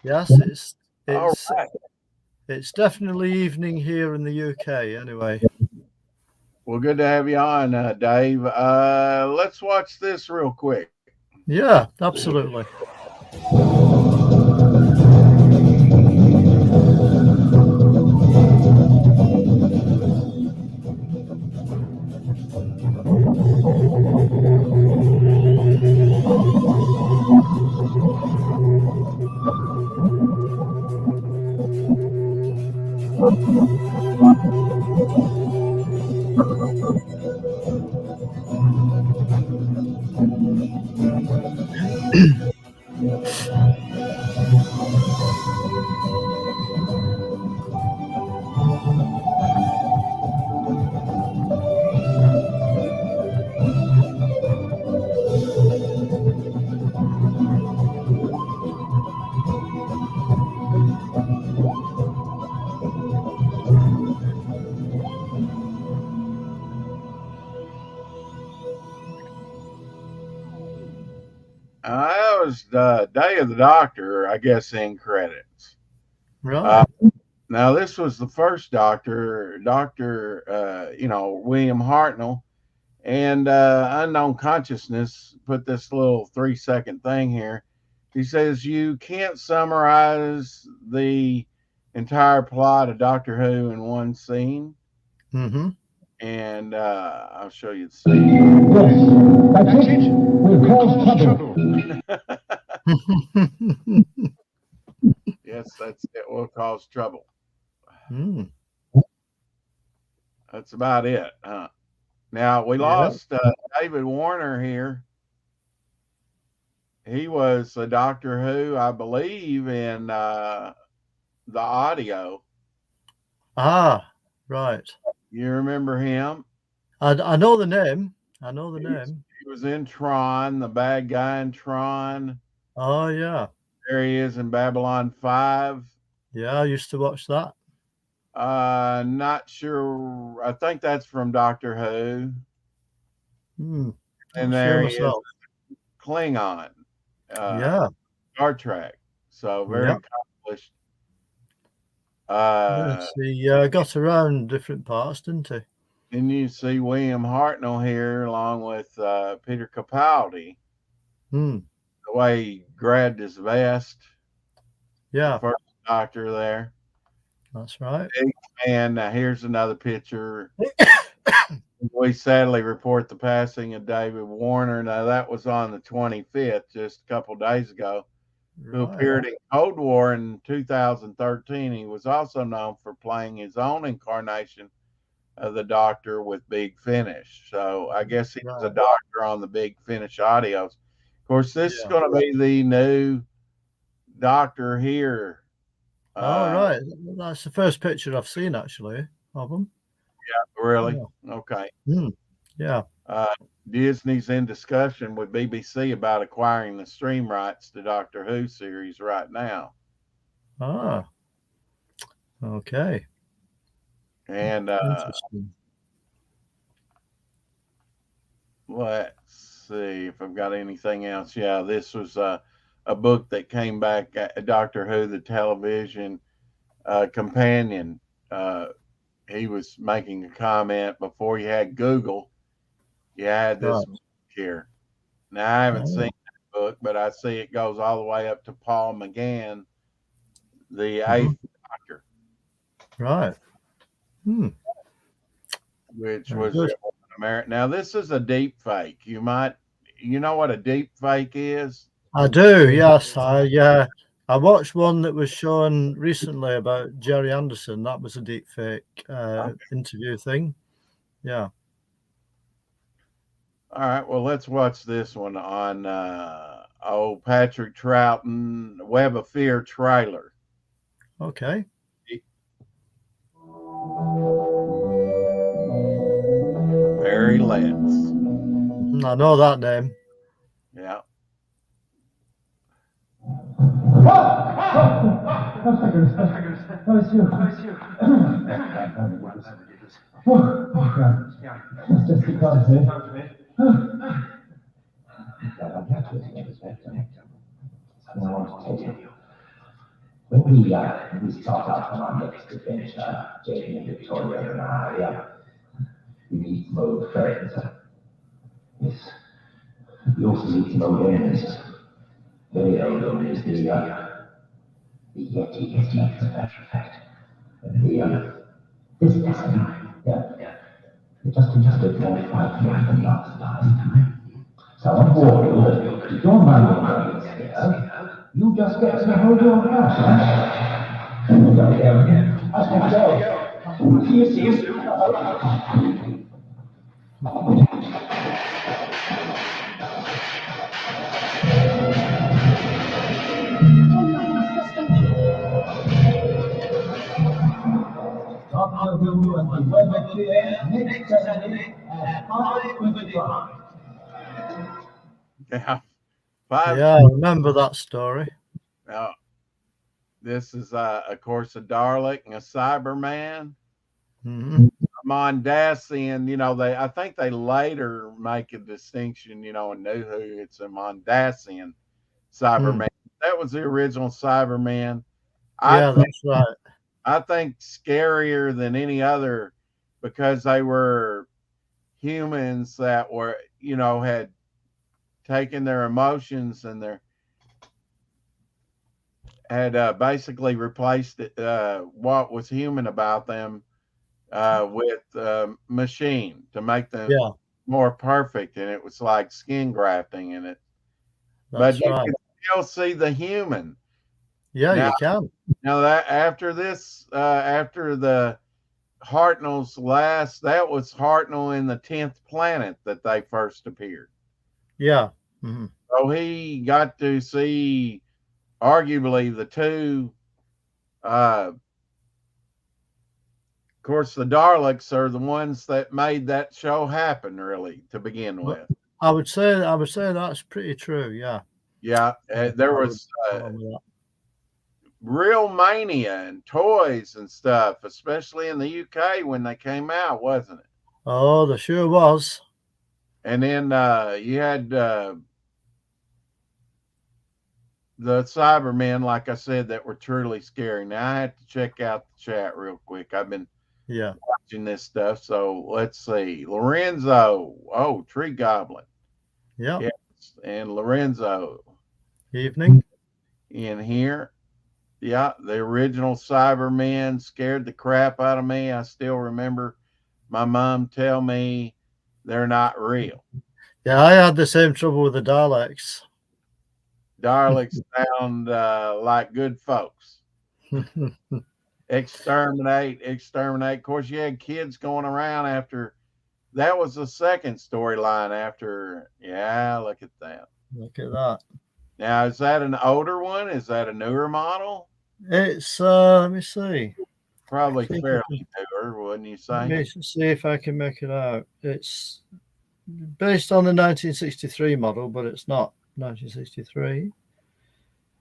Yes, All it's right. it's definitely evening here in the UK. Anyway, Well, good to have you on, Dave. Let's watch this real quick. yeah, absolutely. That was the Day of the Doctor, I guess, in credits. Uh, Right. now, this was the first Doctor, William Hartnell, and Unknown Consciousness put this little 3-second thing here. He says, you can't summarize the entire plot of Doctor Who in one scene. Mm-hmm. And I'll show you the scene. Yes, that's it. We'll cause trouble. Yes, that's it. Will cause trouble. mm, That's about it. Now we yeah. lost David Warner here. He was a Doctor Who, I believe, in the audio. Ah, right. You remember him? I know the name. I know the He's, name. he was in Tron, the bad guy in Tron. Oh yeah, There he is in Babylon 5. yeah. I used to watch that. Not sure. I think that's from Doctor Who. Hmm. And Not sure there he is, myself. Klingon, uh, Yeah. Star Trek. So very Yeah. accomplished. Yes. Uh, He got around different parts, didn't he? then you see William Hartnell here, along with Peter Capaldi. Hmm. The way he grabbed his vest, the Yeah. first Doctor there. That's right. And here's another picture. We sadly report the passing of David Warner. Now, that was on the 25th, just a couple days ago, who Right. appeared in Cold War in 2013. He was also known for playing his own incarnation of the Doctor with Big Finish. So I guess he was a Right. Doctor on the Big Finish audios. Of course, this is Yeah. going to be the new Doctor here. All right. That's the first picture I've seen actually of him. Really? Yeah. Okay. Hmm. Yeah. Uh, Disney's in discussion with BBC about acquiring the stream rights to Doctor Who series right now. Ah. Okay. And Interesting. let's see if I've got anything else. Yeah, this was a book that came back, Doctor Who, the television companion. He was making a comment before you had Google, you had this Right. book here. Now, I haven't Oh, seen that book, but I see it goes all the way up to Paul McGann, the mhm. eighth Doctor, Right. Hmm. which Very was good. American. Now, this is a deep fake. You know what a deep fake is? I do. Yes. I watched one that was shown recently about Jerry Anderson. That was a deep fake interview thing. Yeah. All right, well, let's watch this one on Patrick Troughton Web of Fear trailer. Okay. Barry Letts. I know that name. Yeah. when we start out on our next adventure, Jamie and Victoria and I, we meet some old friends. Yes, we also meet some old enemies. Very old enemies, the Yeti, as a matter of fact. This time, it just looked more frightening than last time. So I'm warned, if your mind is scared, you just get to hold your breath, huh? I have to go. See you soon. Doctor Who and the Web Clear next Saturday at 5:25. Yeah. Five. Yeah, I remember that story. This is, of course, a Dalek and a Cyberman. Mm-hmm. Mondasian, I think they later make a distinction, in New Who, it's a Mondasian Cyberman. That was the original Cyberman. That's right. I think scarier than any other because they were humans that were, had taken their emotions and had basically replaced what was human about them with machine to make them more perfect, and it was like skin grafting in it. That's but you right. can still see the human. Yeah, Now- you can. Now that after the Hartnell's last, that was Hartnell in the 10th planet that they first appeared. Yeah. Mm-hmm. So he got to see arguably the two. Of course, the Daleks are the ones that made that show happen, really, to begin with. I would say that's pretty true. Yeah. Yeah, there was real mania and toys and stuff, especially in the UK when they came out, wasn't it? Oh, there sure was. And then you had the Cybermen, like I said, that were truly scary. Now I have to check out the chat real quick. I've been watching this stuff. So let's see. Lorenzo. Oh, Tree Goblin. Yeah. Yes. And Lorenzo. Evening. In here. Yeah. The original Cybermen scared the crap out of me. I still remember my mom tell me they're not real. Yeah, I had the same trouble with the Daleks. Daleks sound like good folks. Exterminate. Of course, you had kids going around after. That was the second storyline after. Yeah, look at that. Look at that. Now, is that an older one? Is that a newer model? It's let me see. Probably fairly newer, wouldn't you say? Let me see if I can make it out. It's based on the 1963 model, but it's not 1963.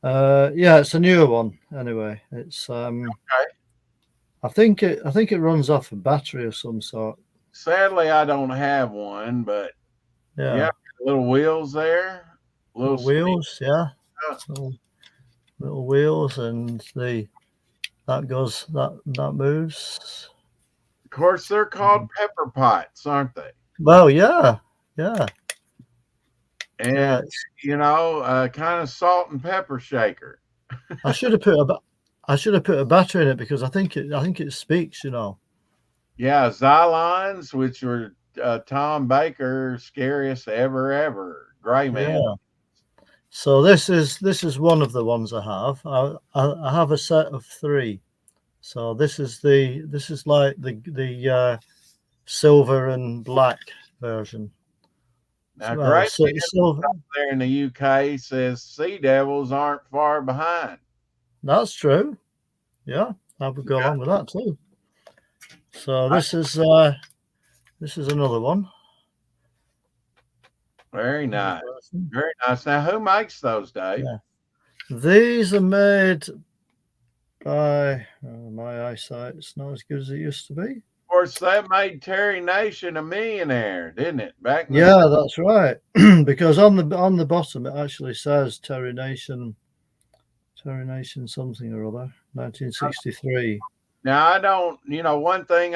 Yeah, it's a newer one. Anyway, it's Okay. I think it runs off a battery of some sort. Sadly, I don't have one, but Yeah, little wheels there. little wheels. Yeah, so, little wheels, and that moves. Of course, they're called pepper pots, aren't they? Well, yeah. And kind of salt and pepper shaker. I should have put a battery in it because I think it speaks. Yeah, Xylons, which were Tom Baker's scariest ever. Gray Man. Yeah. So this is one of the ones I have. I have a set of 3. So this is like the silver and black version. Now, Well, Gray so- Man silver. up there in the UK says Sea Devils aren't far behind. That's true. Yeah, I would go along with that too. So this is another one. Very nice. Very nice. Now, who makes those, Dave? Yeah. These are made by my eyesight's not as good as it used to be. Of course, that made Terry Nation a millionaire, didn't it? Back in the Yeah, that's right. Because on the bottom it actually says Terry Nation Termination something or other. 1963. Now I don't, one thing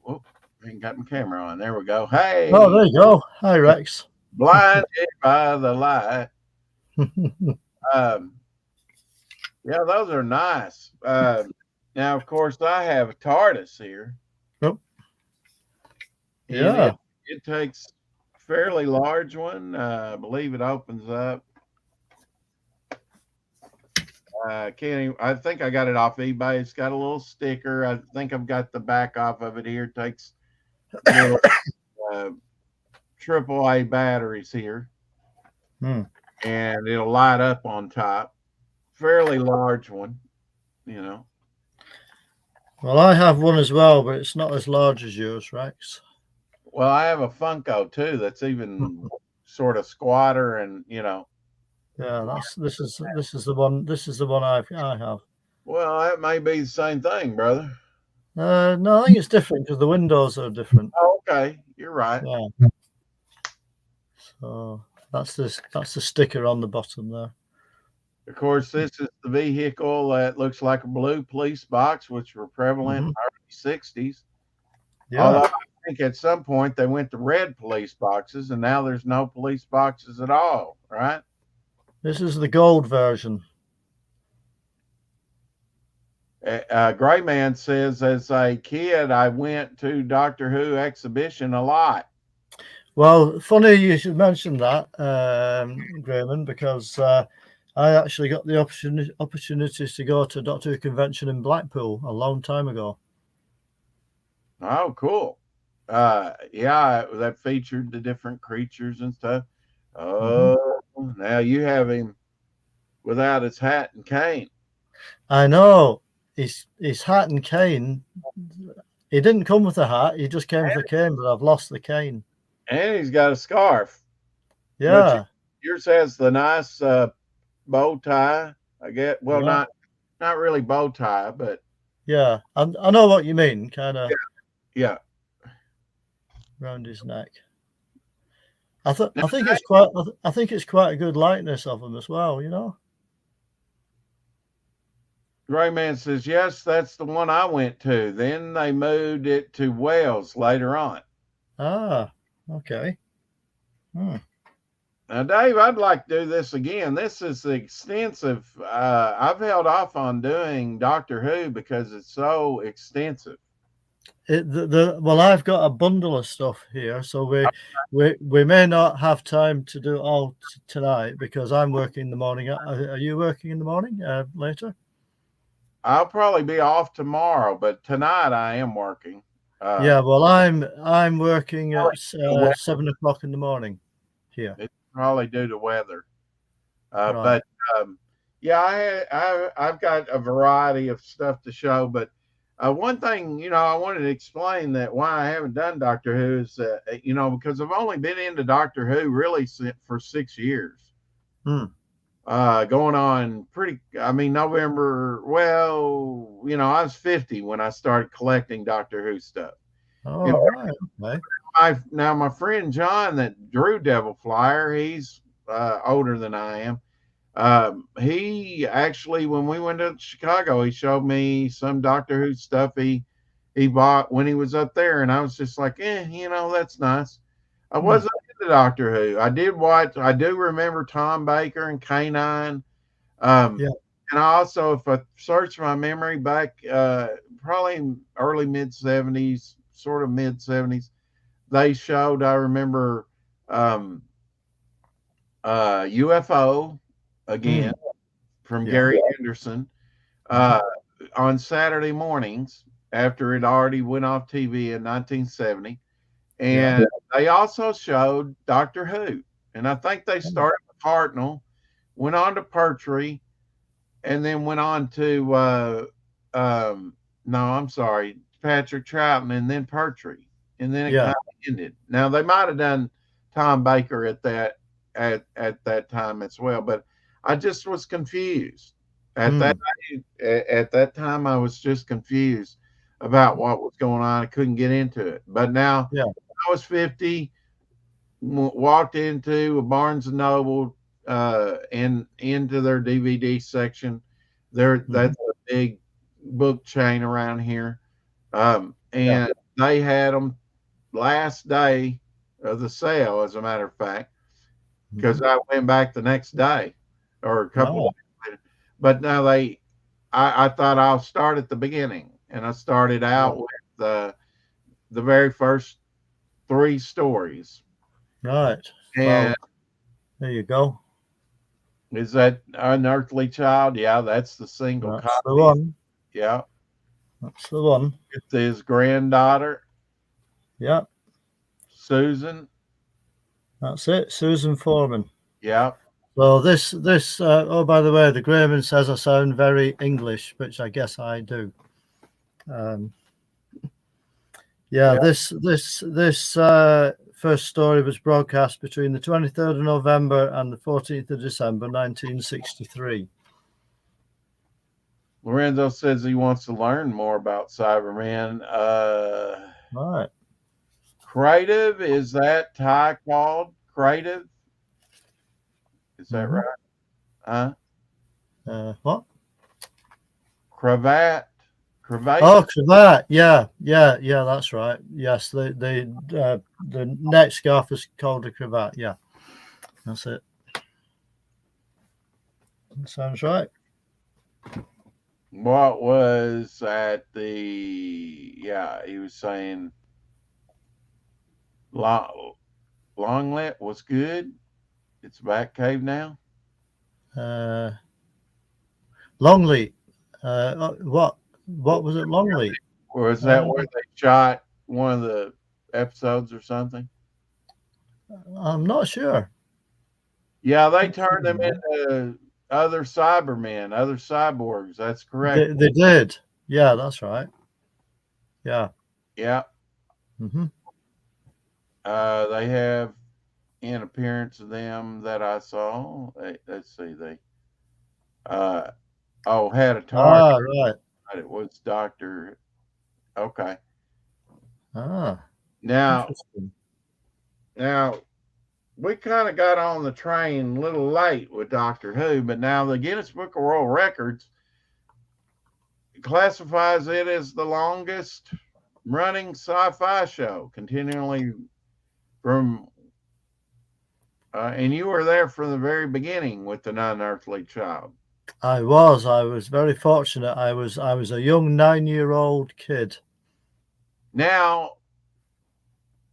whoop, I ain't got my camera on. There we go. Hey, Oh, there you go. Hi, Rex. blinded by the light. Um, yeah, those are nice. Now, of course, I have a TARDIS here. Oh. And Yeah. it takes a fairly large one. I believe it opens up. I think I got it off eBay. It's got a little sticker. I think I've got the back off of it here. It takes little AAA batteries here. Hmm. And it'll light up on top. Fairly large one, Well, I have one as well, but it's not as large as yours, Rex. Well, I have a Funko too that's even sort of squatter and Yeah, this is the one. This is the one I have. Well, that may be the same thing, brother. No, I think it's different because the windows are different. Oh, okay, you're right. Yeah. So that's the sticker on the bottom there. Of course, this is the vehicle that looks like a blue police box, which were prevalent in the early 60s. Yeah. Although I think at some point they went to red police boxes, and now there's no police boxes at all, right? This is the gold version. Gray Man says, as a kid, I went to Doctor Who exhibition a lot. Well, funny you should mention that, Grayman, because I actually got the opportunities to go to Doctor Who convention in Blackpool a long time ago. Oh, cool. Yeah, that featured the different creatures and stuff. Oh, now you have him without his hat and cane. I know. His hat and cane, he didn't come with a hat. He just came with a cane, but I've lost the cane. And he's got a scarf. Yeah. Yours has the nice bow tie, I guess. Well, Yeah. not really bow tie, but yeah, I know what you mean. Kind of. Yeah. Around his neck. I think it's quite a good likeness of him as well. Gray Man says, yes, that's the one I went to. Then they moved it to Wales later on. Ah, okay. Now, Dave, I'd like to do this again. This is extensive. I've held off on doing Doctor Who because it's so extensive. Well, I've got a bundle of stuff here, so we may not have time to do it all tonight because I'm working in the morning. Are you working in the morning later? I'll probably be off tomorrow, but tonight I am working. Yeah, well, I'm working at 7 o'clock in the morning here. It's probably due to weather, Right. but yeah, I've got a variety of stuff to show. But one thing, I wanted to explain that why I haven't done Doctor Who is, because I've only been into Doctor Who really for 6 years. Going on November. Well, I was 50 when I started collecting Doctor Who stuff. Oh, right. Okay. Now my friend John that drew Devil Flyer, he's older than I am. He actually, when we went to Chicago, he showed me some Doctor Who stuff he bought when he was up there, and I was just like, that's nice. I wasn't into Doctor Who. I do remember Tom Baker and K9. And I also, if I search my memory back, probably early mid-70s, sort of mid-70s, they showed, I remember, UFO again from Gary Anderson on Saturday mornings after it already went off TV in 1970. And they also showed Doctor Who. And I think they started with Hartnell, went on to Pertwee, and then went on to, Patrick Troughton, and then Pertwee. And then it kind of ended. Now, they might have done Tom Baker at that time as well, but I just was confused. At that time, I was just confused about what was going on. I couldn't get into it. But now, I was 50, walked into a Barnes & Noble, into their DVD section. That's a big book chain around here. And they had them last day of the sale, as a matter of fact, because I went back the next day or a couple of days later. But now I thought I'll start at the beginning, and I started out with the very first 3 stories. Right. And there you go. Is that Unearthly Child? Yeah, that's the single That's copy. the one. Yeah. That's the one. It's his granddaughter. Yeah. Susan. That's it. Susan Foreman. Yeah. So this oh, by the way, the Grayman says I sound very English, which I guess I do. This first story was broadcast between the 23rd of November and the 14th of December 1963. Lorenzo says he wants to learn more about Cyberman. Right. Creative, is that Ty called? Creative? Is that right? Huh? What? Cravat. Oh, cravat. Yeah, that's right. Yes, the neck scarf is called a cravat. Yeah, that's it. That sounds right. What was at the? Yeah, he was saying Longlet was good. It's back cave now. Longleat. What was it, Longleat? Or is that where they shot one of the episodes or something? I'm not sure. Yeah, they turned them into other Cybermen, other cyborgs. That's correct. They did. Yeah, that's right. Yeah. Yeah. Mm-hmm. They have an appearance of them that I saw. Let's see. They had a target. Right. But it was Dr. Okay. Now we kind of got on the train a little late with Doctor Who, but now the Guinness Book of World Records classifies it as the longest running sci-fi show, continually from and you were there from the very beginning with the Unearthly Child. I was very fortunate. I was a young 9-year-old kid. Now,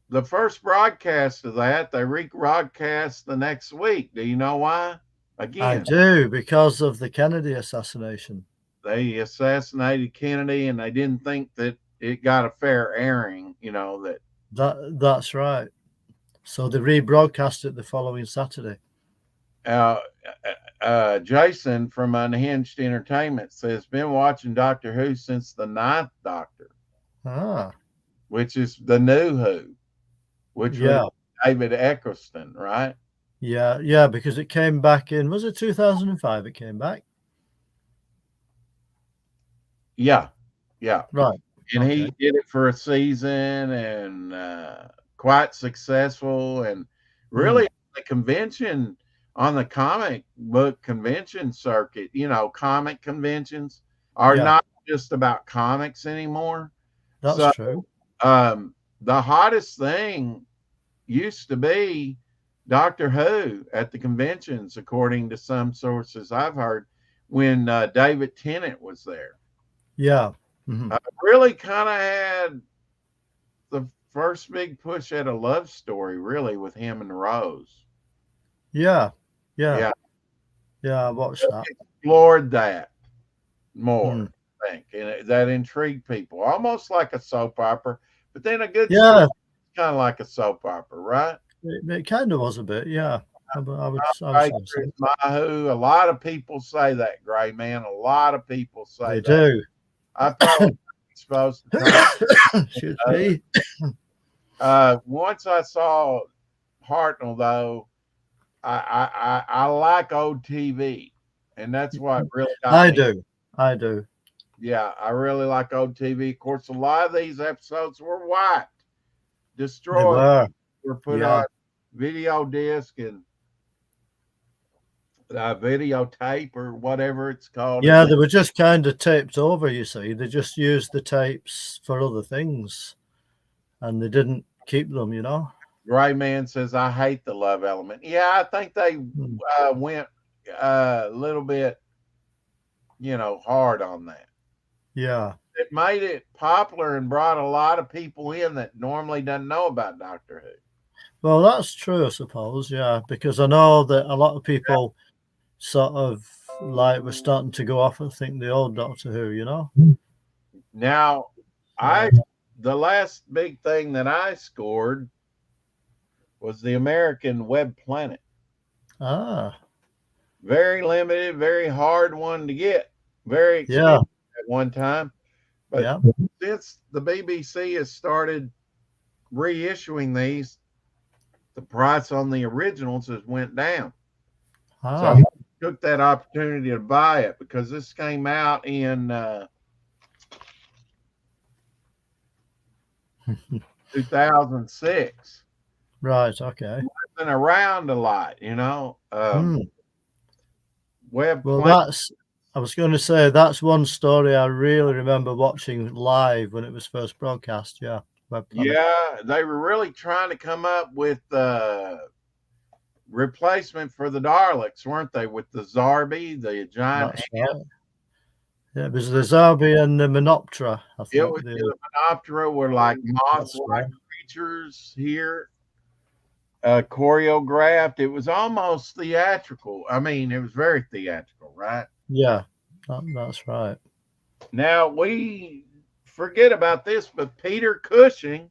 the first broadcast of that, they rebroadcast the next week. Do you know why? Again, I do, because of the Kennedy assassination. They assassinated Kennedy, and they didn't think that it got a fair airing. You know that's right. So they rebroadcast it the following Saturday. Jason from Unhinged Entertainment says, been watching Doctor Who since the 9th Doctor. Which is the new Who, which was David Eccleston, right? Yeah, because it came back in, was it 2005 it came back? Yeah. Right. And he did it for a season and quite successful, and really the convention on the comic book convention circuit, comic conventions are not just about comics anymore. That's true. The hottest thing used to be Doctor Who at the conventions, according to some sources I've heard, when David Tennant was there. Yeah. Really kind of had the first big push at a love story, really, with him and Rose. Yeah, I watched that. Explored that more, I think, and that intrigued people, almost like a soap opera, but then a good story, kind of like a soap opera, right? It kind of was a bit, yeah. I would say Who. A lot of people say that, Gray Man. A lot of people say they do. I probably supposed to. Should be. Once I saw Hartnell, though, I like old TV, and that's what really got me. I do. Yeah, I really like old TV. Of course, a lot of these episodes were wiped, destroyed, were put on video disc, and videotape or whatever it's called. Yeah, they were just kind of taped over, you see. They just used the tapes for other things and they didn't keep them, you know. Gray Man says, I hate the Love Element. Yeah, I think they went a little bit, hard on that. Yeah. It made it popular and brought a lot of people in that normally doesn't know about Doctor Who. Well, that's true, I suppose. Yeah, because I know that a lot of people sort of like were starting to go off and think the old Doctor Who, you know. Now, the last big thing that I scored was the American Web Planet. Ah. Very limited, very hard one to get. Very expensive at one time. But since the BBC has started reissuing these, the price on the originals has went down. So I took that opportunity to buy it because this came out in 2006. Right. Okay. It's been around a lot, I was going to say that's one story I really remember watching live when it was first broadcast. Yeah. Yeah, they were really trying to come up with replacement for the Daleks, weren't they? With the Zarbi, the giant hand. Right. Yeah, it was the Zarbi and the Menoptera. I think the Menoptera were like moth-like creatures here, choreographed. It was almost theatrical. I mean, it was very theatrical, right? Yeah, that's right. Now we forget about this, but Peter Cushing,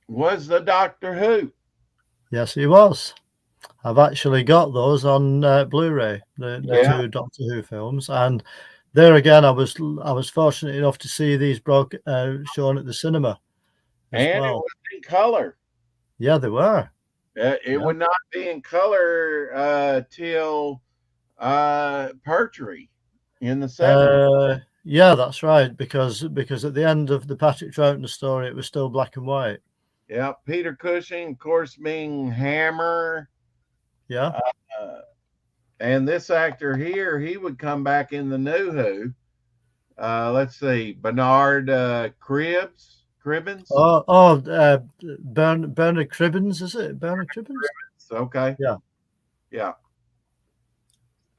was the Doctor Who. Yes, he was. I've actually got those on Blu-ray, the two Doctor Who films, and there again, I was fortunate enough to see these shown at the cinema, and it was in color. Yeah, they were. It would not be in color till Pertwee in the 70s. Yeah, that's right, because at the end of the Patrick Troughton story, it was still black and white. Yeah, Peter Cushing, of course, being Hammer. Yeah. And this actor here, he would come back in the New Who. Let's see, Bernard Cribbins. Bernard Cribbins, is it? Bernard Cribbins? Okay. Yeah. Yeah.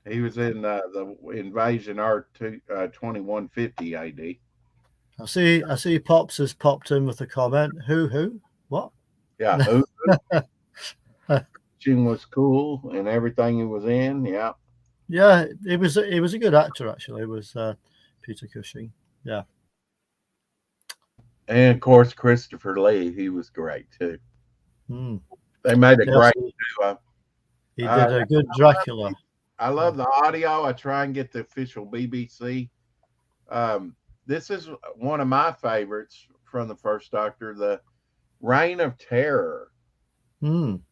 He was in the Invasion Earth 2150 AD. I see Pops has popped in with a comment. Who? What? Yeah, who? Cushing was cool and everything he was in. Yeah. Yeah, he was a good actor actually. It was Peter Cushing. Yeah. And of course Christopher Lee, he was great too. They made a great duo. He did a good Dracula. I love the audio. I try and get the official BBC. This is one of my favorites from the first Doctor, the Reign of Terror on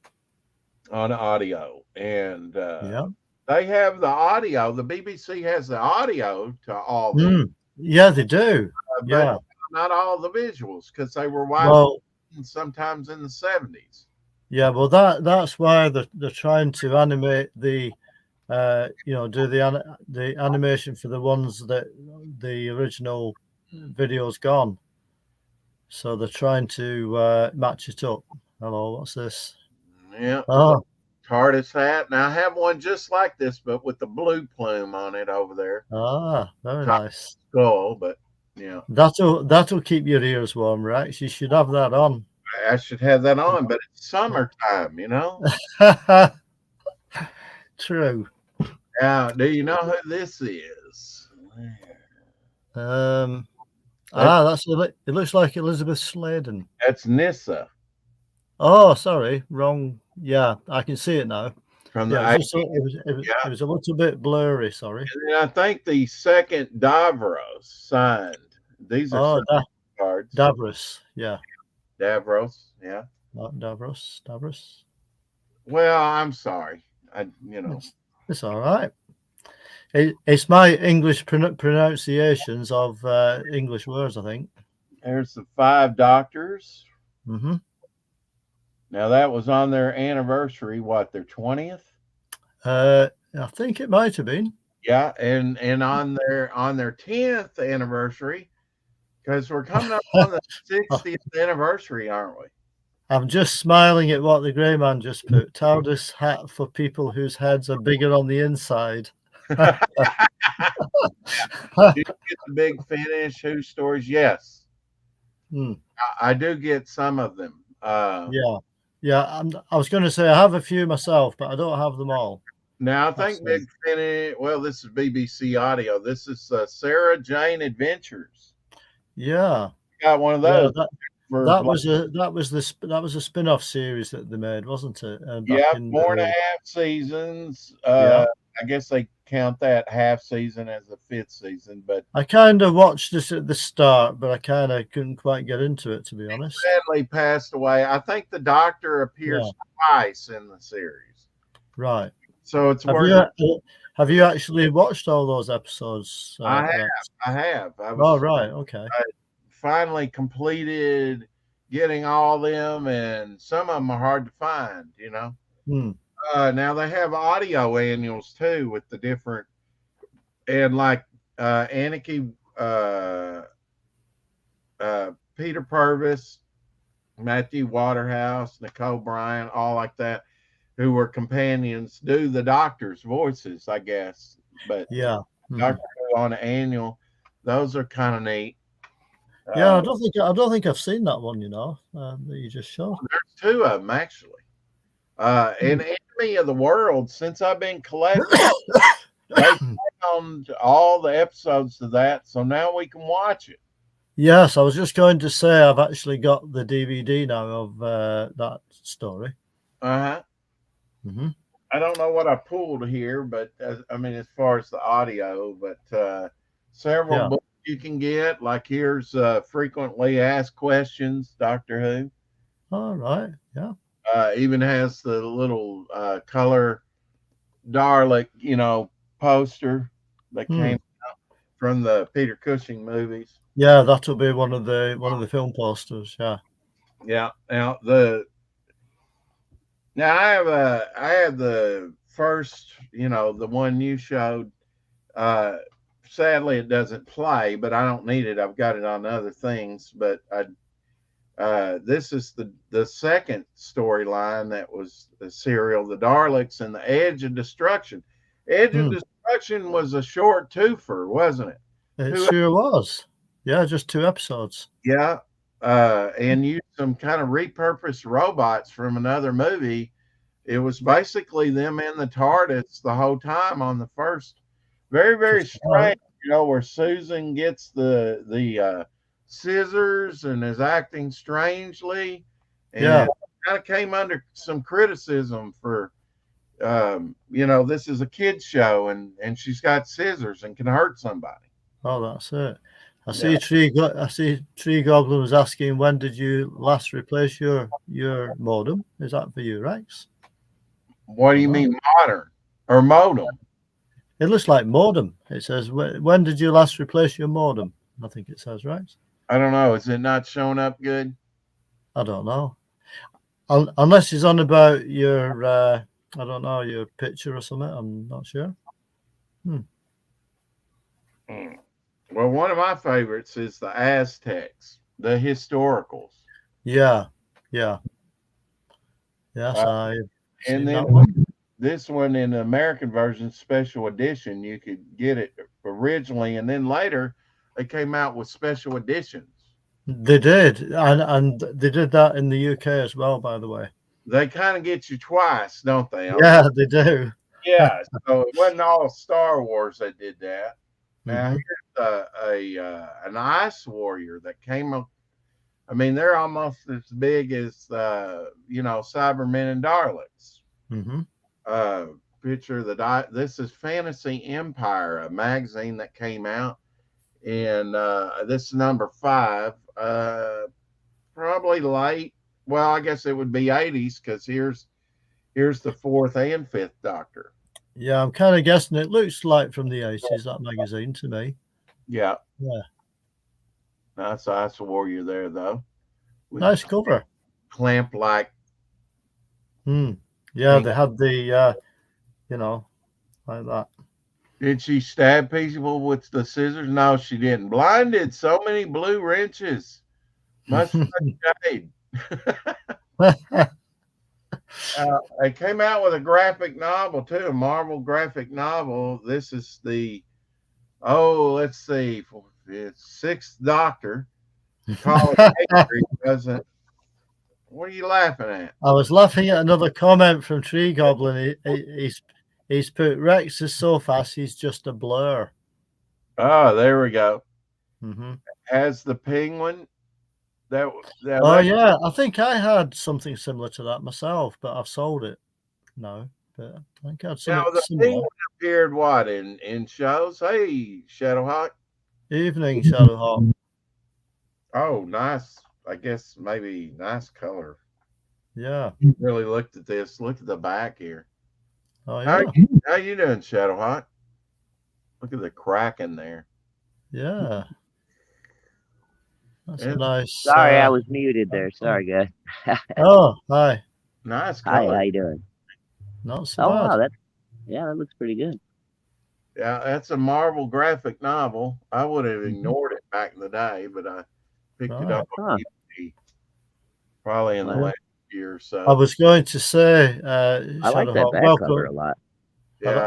audio. And they have the audio. The BBC has the audio to all these. Yeah, they do. But not all the visuals because they were sometimes in the 70s. Yeah, well, that's why they're trying to animate the do the animation for the ones that the original video's gone. So they're trying to match it up. Hello, what's this? Yeah. Oh, TARDIS hat. Now I have one just like this, but with the blue plume on it over there. Ah, very nice. Skull, but yeah. That'll keep your ears warm, right? You should have that on. I should have that on, but it's summertime, True. Now, do you know who this is? It looks like Elizabeth Sladen. That's Nyssa. Oh, sorry, wrong. Yeah, I can see it now. From the it was a little bit blurry. Sorry. And I think the second Davros signed. These are cards. Davros, yeah. Davros, yeah. Not Davros. Well, I'm sorry. It's all right. It's my English pronunciations of English words, I think. There's the 5 Doctors. Now that was on their anniversary, what, their 20th? I think it might have been. Yeah, and on their 10th anniversary, because we're coming up on the 60th anniversary, aren't we? I'm just smiling at what the grey man just put. TARDIS hat for people whose heads are bigger on the inside. Did you get the Big Finish? Who stories? Yes, Hmm. I do get some of them. Yeah. I was going to say I have a few myself, but I don't have them all. Now I think Big Finish. Well, this is BBC Audio. This is Sarah Jane Adventures. Yeah, Got one of those. That was a spin-off series that they made, wasn't it? Yeah, 4.5 seasons. Yeah. I guess they count that half season as the 5th season, but I kind of watched this at the start, but I kind of couldn't quite get into it, to be honest. sadly passed away. I think the Doctor appears twice in the series. Right. So it's have you actually watched all those episodes? I have. Oh, right. Okay. I finally completed getting all them, and some of them are hard to find, you know. Now they have audio annuals too with the different, and like Anarchy, Peter Purvis, Matthew Waterhouse, Nicole Bryan, all like that, who were companions, do the Doctor's voices, I guess. But yeah, Doctor Who on the annual, those are kind of neat. Yeah, I don't think I've seen that one. You know, that you just showed. There's 2 of them actually. And Enemy of the World, since I've been collecting, they found all the episodes of that, so now we can watch it. Yes, I was just going to say I've actually got the DVD now of that story. I don't know what I pulled here, but I mean, as far as the audio, but several books you can get. Like here's Frequently Asked Questions, Doctor Who. All right, yeah. Even has the little color Dalek, you know, poster that came out from the Peter Cushing movies. Yeah, that'll be one of the film posters. Yeah. Yeah. Now I have the first, you know, the one you showed. Sadly, it doesn't play, but I don't need it. I've got it on other things. But this is the second storyline that was the serial, The Daleks and the Edge of Destruction. Edge of Destruction was a short twofer, wasn't it? It sure was. Yeah, just 2 episodes. Yeah. And used some kind of repurposed robots from another movie. It was basically them in the TARDIS the whole time on the first. Very, very strange, you know, where Susan gets the scissors and is acting strangely. And kind of came under some criticism for, you know, this is a kid's show and she's got scissors and can hurt somebody. Oh, that's it. I see Tree Goblin was asking, when did you last replace your modem? Is that for you, Rex? What do you mean, modern or modem? It looks like modem. It says, when did you last replace your modem? I think it says, Rex. I don't know. Is it not showing up good? I don't know. Unless he's on about your, I don't know, your picture or something. I'm not sure. Well, one of my favorites is the Aztecs, the historicals. Yeah. Yes, and then this one in the American version, special edition, you could get it originally, and then later they came out with special editions. They did, and they did that in the UK as well, by the way. They kind of get you twice, don't they? Yeah, they do. Yeah, so it wasn't all Star Wars that did that. Now here's an Ice Warrior that came up. I mean, they're almost as big as you know, Cybermen and Daleks. Picture of this is Fantasy Empire, a magazine that came out, and this is number 5. Probably late. Well, I guess it would be 80s because here's the 4th and 5th Doctor. Yeah, I'm kind of guessing it looks like from the 80s, that magazine to me. Yeah. Yeah. Nice Ice Warrior there, though. Nice cover. Clamp like Yeah, And they had the you know, like that. did she stab people with the scissors? No, she didn't. Blinded, so many blue wrenches. Must have shade. They came out with a graphic novel too, a Marvel graphic novel. This is the let's see, it's Sixth Doctor. Colin Avery doesn't. What are you laughing at? I was laughing at another comment from Tree Goblin. He's put Rex is so fast he's just a blur. Oh, there we go. Mm-hmm. Has the penguin that Oh that yeah, I think I had something similar to that myself, but I've sold it now. But I think I had now something the similar. penguin appeared what in shows? Hey, Shadowhawk. Evening Shadowhawk. Oh, nice. I guess maybe nice color. Yeah. Really looked at this. Look at the back here. Oh How, yeah. how you doing, Shadowhawk? Look at the crack in there. Yeah. That's a It's nice. Sorry, I was muted there. Sorry, guys. Oh, hi. nice Hi, color. how you doing? Not so Oh bad. wow, that looks pretty good. Yeah, that's a Marvel graphic novel. I would have Mhm. ignored it back in the day, but I picked it Right. up on DVD probably in the Wow. last year or I so. was going to say, I like that Shadowhawk, back cover a welcome. lot. Yeah.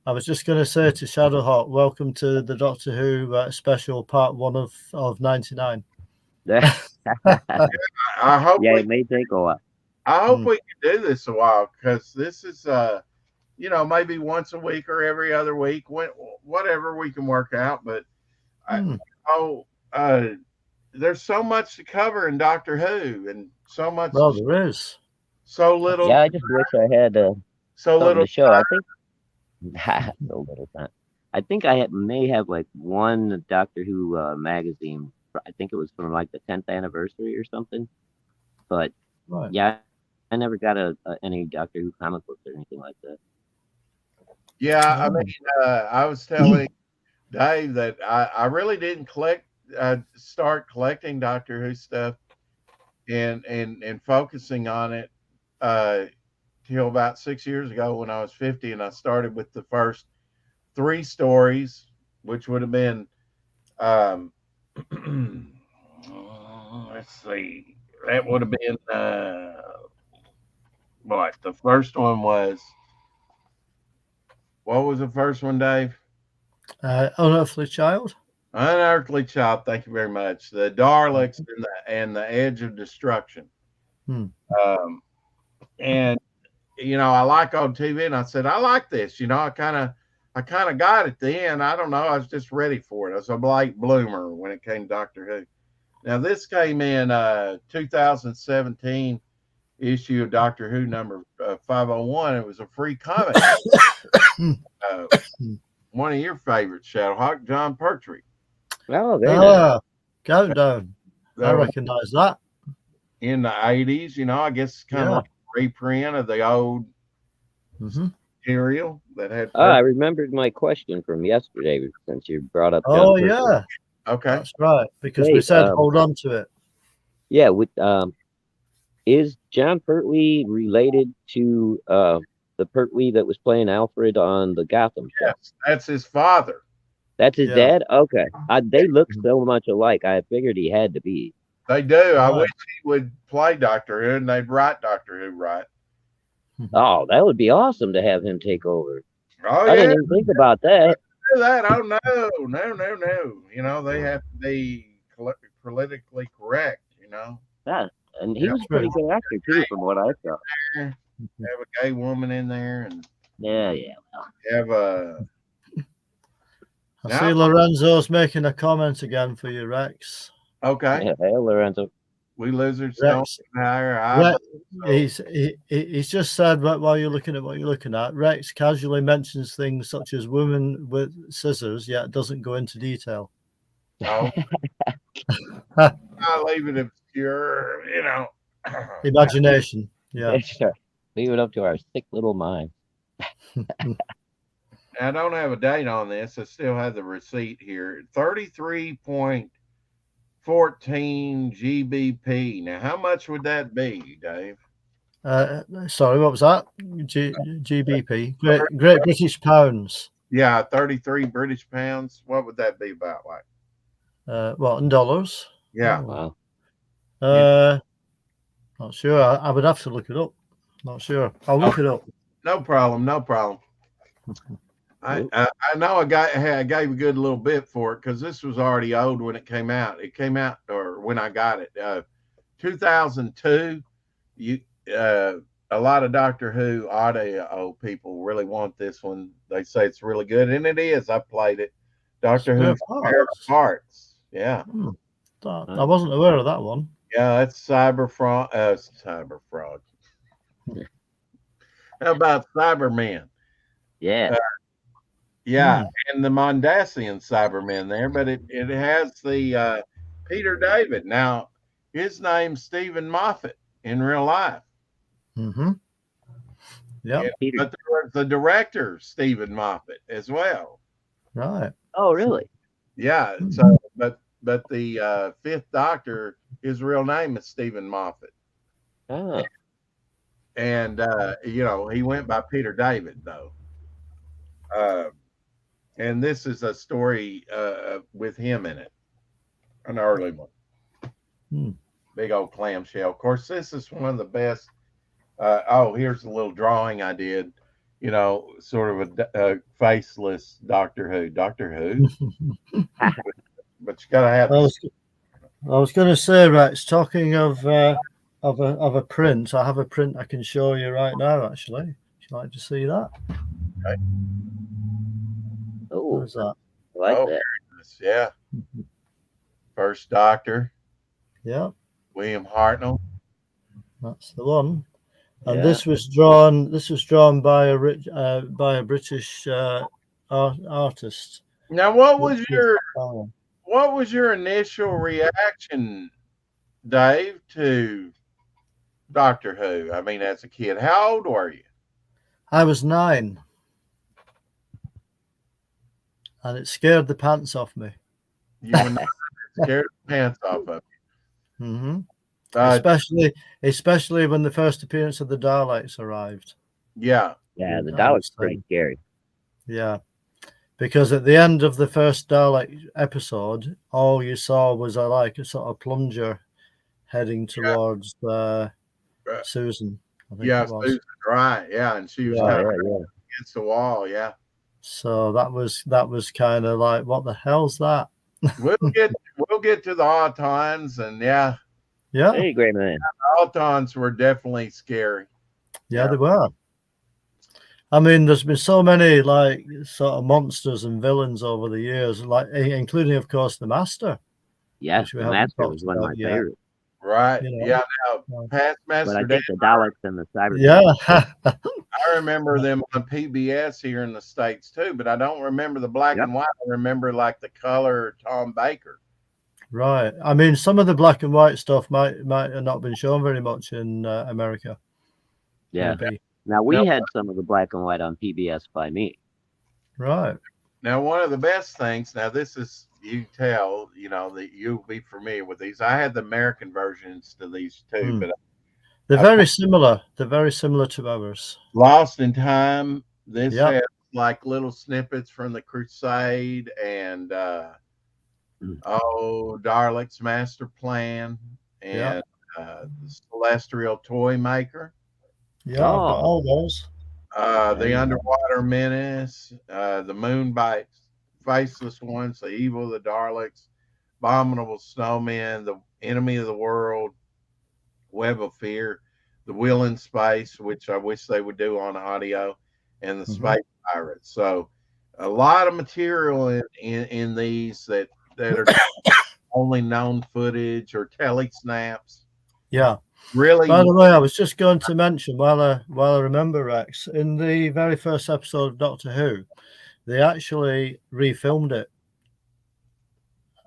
I was just going to say to Shadowhawk, welcome to the Doctor Who special part 1 of 99. Yeah, I hope it may take a while. we can do this a while because this is maybe once a week or every other week, whatever we can work out. But there's so much to cover in Doctor Who and so much. Well, there is. So little. Yeah, I just wish I had so something little to show. I think so little time. I think may have like one Doctor Who magazine. I think it was from like the 10th anniversary or something. But Right. yeah, I never got any Doctor Who comic books or anything like that. Yeah, I mean, I was telling Dave that I really didn't start collecting Doctor Who stuff and focusing on it till about 6 years ago when I was 50, and I started with the first 3 stories, which would have been let's see, that would have been what the first one was. What was the first one, Dave? Unearthly Child. Unearthly Child. Thank you very much. The Daleks and the Edge of Destruction. And I like on TV, and I said I like this. I kind of got it then. I don't know. I was just ready for it. I was a late bloomer when it came to Doctor Who. Now this came in 2017 issue of Doctor Who number 501. It was a free comic. One of your favorites, Shadowhawk, John Pertwee. Oh, very nice. Countdown. I recognize that. In the 80s, I guess kind of like a reprint of the old material that had. I remembered my question from yesterday since you brought up. Oh, John Pertwee. Okay. That's right. Because we said hold on to it. Yeah. Is John Pertwee related to the Pertwee that was playing Alfred on the Gotham show? Yes, that's his father. That's his dad? Okay. They look so much alike. I figured he had to be. They do. I wish he would play Doctor Who and they'd write Doctor Who right. Oh, that would be awesome to have him take over. Oh, I didn't even think about that. Oh, no. They have to be politically correct, Yeah, and he was a pretty good actor, too, from what I saw. Have a gay woman in there and Yeah. have a... I see Lorenzo's making a comment again for you, Rex. Okay. Yeah, hey, Lorenzo. We lizards Rex, don't hire. He's just said while you're looking at what you're looking at, Rex casually mentions things such as women with scissors, yet doesn't go into detail. No. I leave it obscure, Imagination. Yeah. Sure. Leave it up to our sick little mind. I don't have a date on this. I still have the receipt here. 33.14 GBP. Now, how much would that be, Dave? Sorry, what was that? GBP, Great British Pounds. Yeah, 33 British pounds. What would that be about like? What, in dollars? Yeah. Wow. Not sure. I would have to look it up. Not sure. I'll look it up. No problem. No problem. I know I gave a good little bit for it because this was already old when it came out. It came out, or when I got it, 2002. A lot of Doctor Who audio people really want this one. They say it's really good, and it is. I played it. Doctor Who Spare Parts. Yeah. I wasn't aware of that one. Yeah, that's Cyberfrog. Cyberfrog. How about Cybermen? Yeah. Yeah, and the Mondasian Cybermen there, but it has the Peter David. Now, his name's Stephen Moffat in real life. Mm-hmm. Yeah. But the director, Stephen Moffat, as well. Right. Oh, really? Yeah. So, but the Fifth Doctor, his real name is Stephen Moffat. Oh. And he went by Peter David though. And this is a story with him in it, an early one. Big old clamshell. Of course, this is one of the best. Here's a little drawing I did. Sort of a faceless Doctor Who. But you gotta have. I was going to say, Rex, talking of a print. I have a print I can show you right now. Actually, would you like to see that? Okay. Oh, What's that? I like that. Yeah. First Doctor. Yeah. William Hartnell. That's the one. And Yeah. this was drawn by a British artist. Now, what was your initial reaction, Dave, to Doctor Who? I mean, as a kid, how old were you? I was 9. And it scared the pants off me. You were not scared the pants off of you. Mm-hmm. Especially when the first appearance of the Daleks arrived. Yeah. Yeah, the Daleks pretty scary. Yeah. Because at the end of the first Dalek episode, all you saw was a sort of plunger heading towards Susan. I think it was. Susan, right. Yeah, and she was kind of against the wall, yeah. So that was kind of like, what the hell's that? We'll get to the Autons, and yeah. Hey, great man. The Autons were definitely scary. Yeah, they were. I mean, there's been so many like sort of monsters and villains over the years, like including, of course, the Master. Yes, the Master was one of my favorites. Right. Yeah. Now, past Master. But I think the Daleks and the Cyber. Yeah. I remember them on PBS here in the States too, but I don't remember the black and white. I remember like the color Tom Baker. Right. I mean, some of the black and white stuff might have not been shown very much in America. Yeah. Maybe. Now, we had some of the black and white on PBS by me. Right. Now, one of the best things, now this is, you tell, that you'll be familiar with these. I had the American versions to these too, but they're very similar. They're very similar to ours. Lost in Time. This has like little snippets from the Crusade and Dalek's Master Plan and the Celestial Toy Maker. Yeah, all those. The Underwater Menace, the Moonbite, Faceless Ones, the Evil of the Daleks, Abominable Snowmen, the Enemy of the World, Web of Fear, the Wheel in Space, which I wish they would do on audio, and the Space Pirates. So a lot of material in these that are only known footage or telesnaps. Yeah. Really. By the way, I was just going to mention while I remember, Rex, in the very first episode of Doctor Who, they actually refilmed it,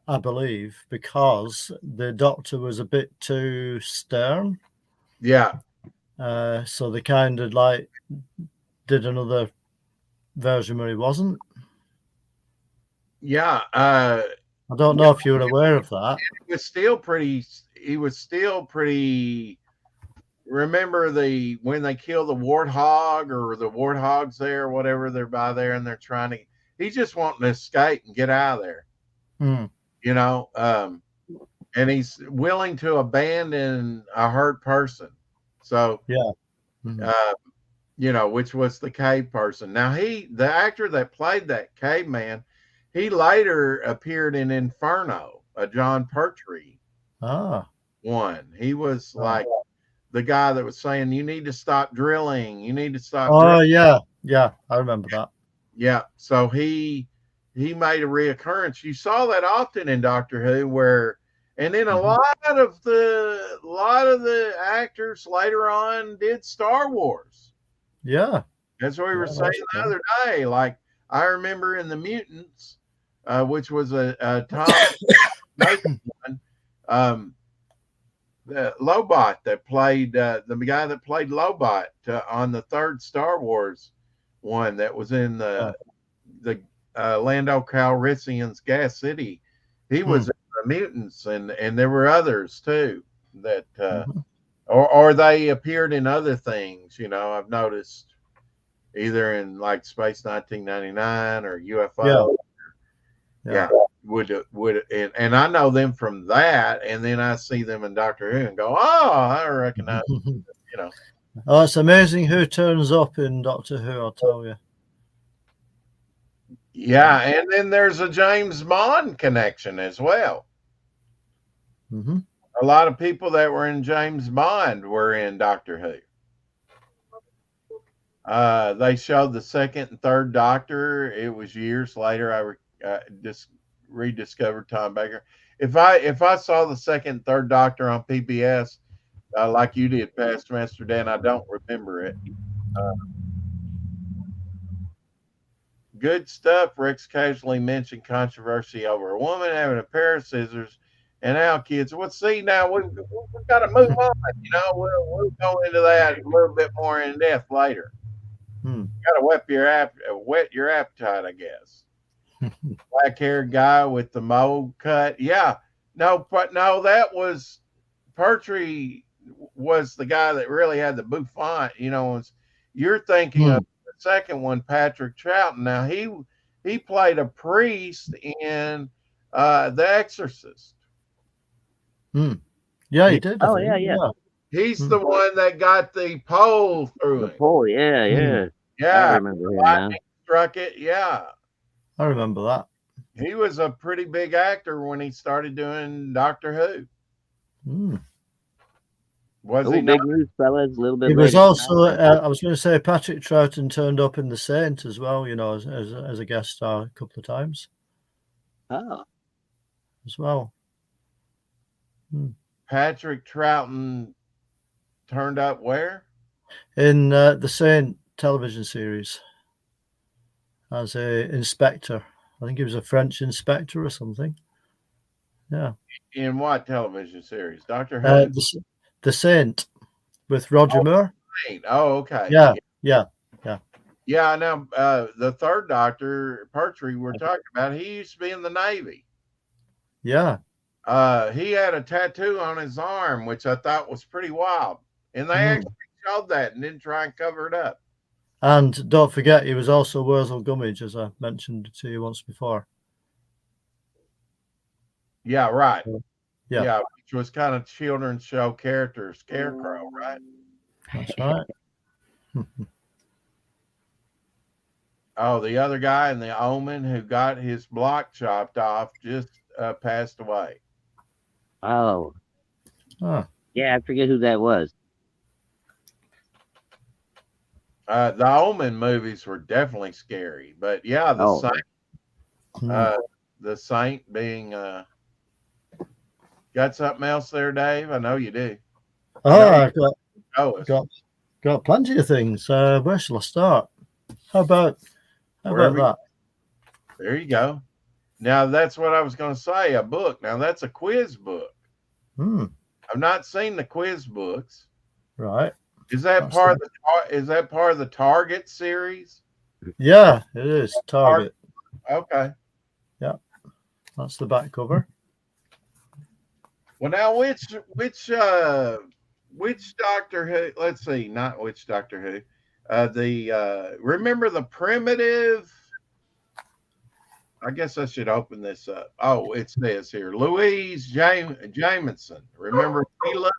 I believe, because the Doctor was a bit too stern. Yeah. So they kind of like did another version where he wasn't. Yeah. I don't know if you were aware of that. He was still pretty remember when they kill the warthog or the warthogs there, or whatever, they're by there and they're trying to. He's just wanting to escape and get out of there. Hmm. You know, and he's willing to abandon a hurt person. So, Mhm. you know, which was the cave person. Now, the actor that played that caveman, he later appeared in Inferno, a John Pertwee Ah. one. He was like the guy that was saying, "You need to stop drilling. You need to stop Oh drilling." yeah, I remember that. Yeah. So he made a reoccurrence. You saw that often in Doctor Who, where, and then a Mhm. lot of the actors later on did Star Wars. Yeah. That's what we were Yeah, saying that's the cool. other day. Like I remember in the Mutants, which was a Tom Mason one, the Lobot that played the guy that played Lobot on the third Star Wars one that was in the Lando Calrissian's Gas City. He was in the Mutants, and there were others too that Mhm. or they appeared in other things. You know, I've noticed either in like Space 1999 or UFO. Yeah. Would and I know them from that, and then I see them in Doctor Who and go, oh, I recognize. You know, Oh, it's amazing who turns up in Doctor Who, I'll tell you. yeah, and then there's a James Bond connection as well. Mm-hmm. A lot of people that were in James Bond were in Doctor Who. They showed the second and third Doctor. It was years later. I just rediscovered Tom Baker. If I saw the second and third Doctor on PBS, like you did, Past Master Dan, I don't remember it. Good stuff. Rex casually mentioned controversy over a woman having a pair of scissors. And now, kids, well, see, now we've got to move on. You know, we'll go into that a little bit more in depth later. Hmm. Got to whet your appetite, I guess. Black haired guy with the mold cut. Yeah. No, but no, that was Pertwee was the guy that really had the bouffant. You know, you're thinking of the second one, Patrick Troughton. Now he played a priest in The Exorcist. Yeah, he did. I Oh, think. yeah. He's the one that got the pole through The him. pole, yeah. I Yeah, remember him now. lightning struck it. Yeah, I remember that. he was a pretty big actor when he started doing Doctor Who. Was Oh, he big not? news, fellas. A little bit He was later. also. I was going to say Patrick Troughton turned up in The Saint as well. You know, as a guest star a couple of times Oh, as well. Patrick Troughton turned up where? In The Saint television series as a inspector. I think he was a French inspector or something. Yeah. In what television series? Doctor Who? The Saint with Roger Moore. Oh, okay. Yeah. Yeah, now the third Doctor, Pertwee, we're talking about, he used to be in the Navy. Yeah. He had a tattoo on his arm, which I thought was pretty wild. And they actually showed that and didn't try and cover it up. And don't forget, he was also Wurzel Gummidge, as I mentioned to you once before. Yeah, right. Yeah. Which was kind of children's show character, Scarecrow, right? That's right. Oh, the other guy in The Omen who got his block chopped off just passed away. Oh. Oh. Yeah, I forget who that was. The Omen movies were definitely scary, but yeah, the Saint being got something else there, Dave? I know you do. I've got plenty of things. Where shall I start? How about that? There you go. Now that's what I was going to say. A book. Now that's a quiz book. I've not seen the quiz books. Right. Is that part of the Target series? Yeah, it is Target. Okay. Yeah, that's the back cover. Well, now which which Doctor Who? Let's see, not which Doctor Who. Remember the primitive? I guess I should open this up. Oh, it says here, Louise Jamison. Remember Leela?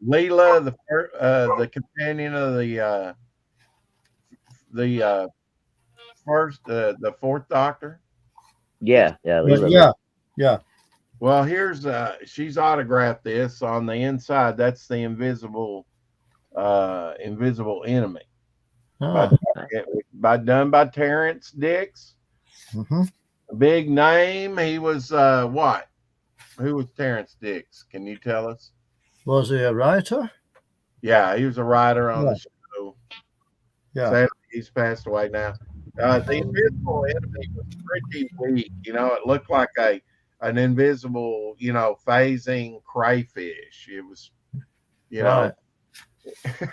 Leela, the companion of the fourth Doctor. Yeah, Yeah, yeah. Well, here's she's autographed this on the inside. That's the invisible enemy. Oh. Done by Terrence Dix. Mm-hmm. Big name. He was what? Who was Terrence Dix? Can you tell us? Was he a writer? Yeah, he was a writer on the show. Yeah. Sadly, he's passed away now. The invisible enemy was pretty weak. It looked like an invisible, phasing crayfish. It was, Right.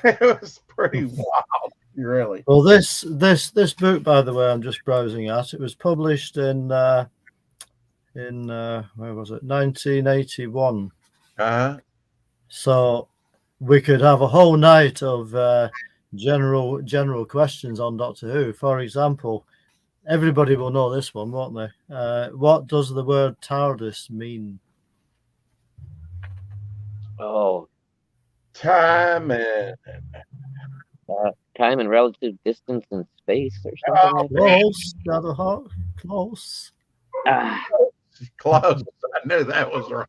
it was pretty wild, really. Well, this book, by the way, I'm just browsing at. It was published in where was it? 1981. Uh-huh. So we could have a whole night of general questions on Doctor Who. For example, everybody will know this one, won't they? What does the word TARDIS mean? Oh, Time and time and relative distance in space or something like that. Close, Shadowhawk. Close. Ah, close. I knew that was right.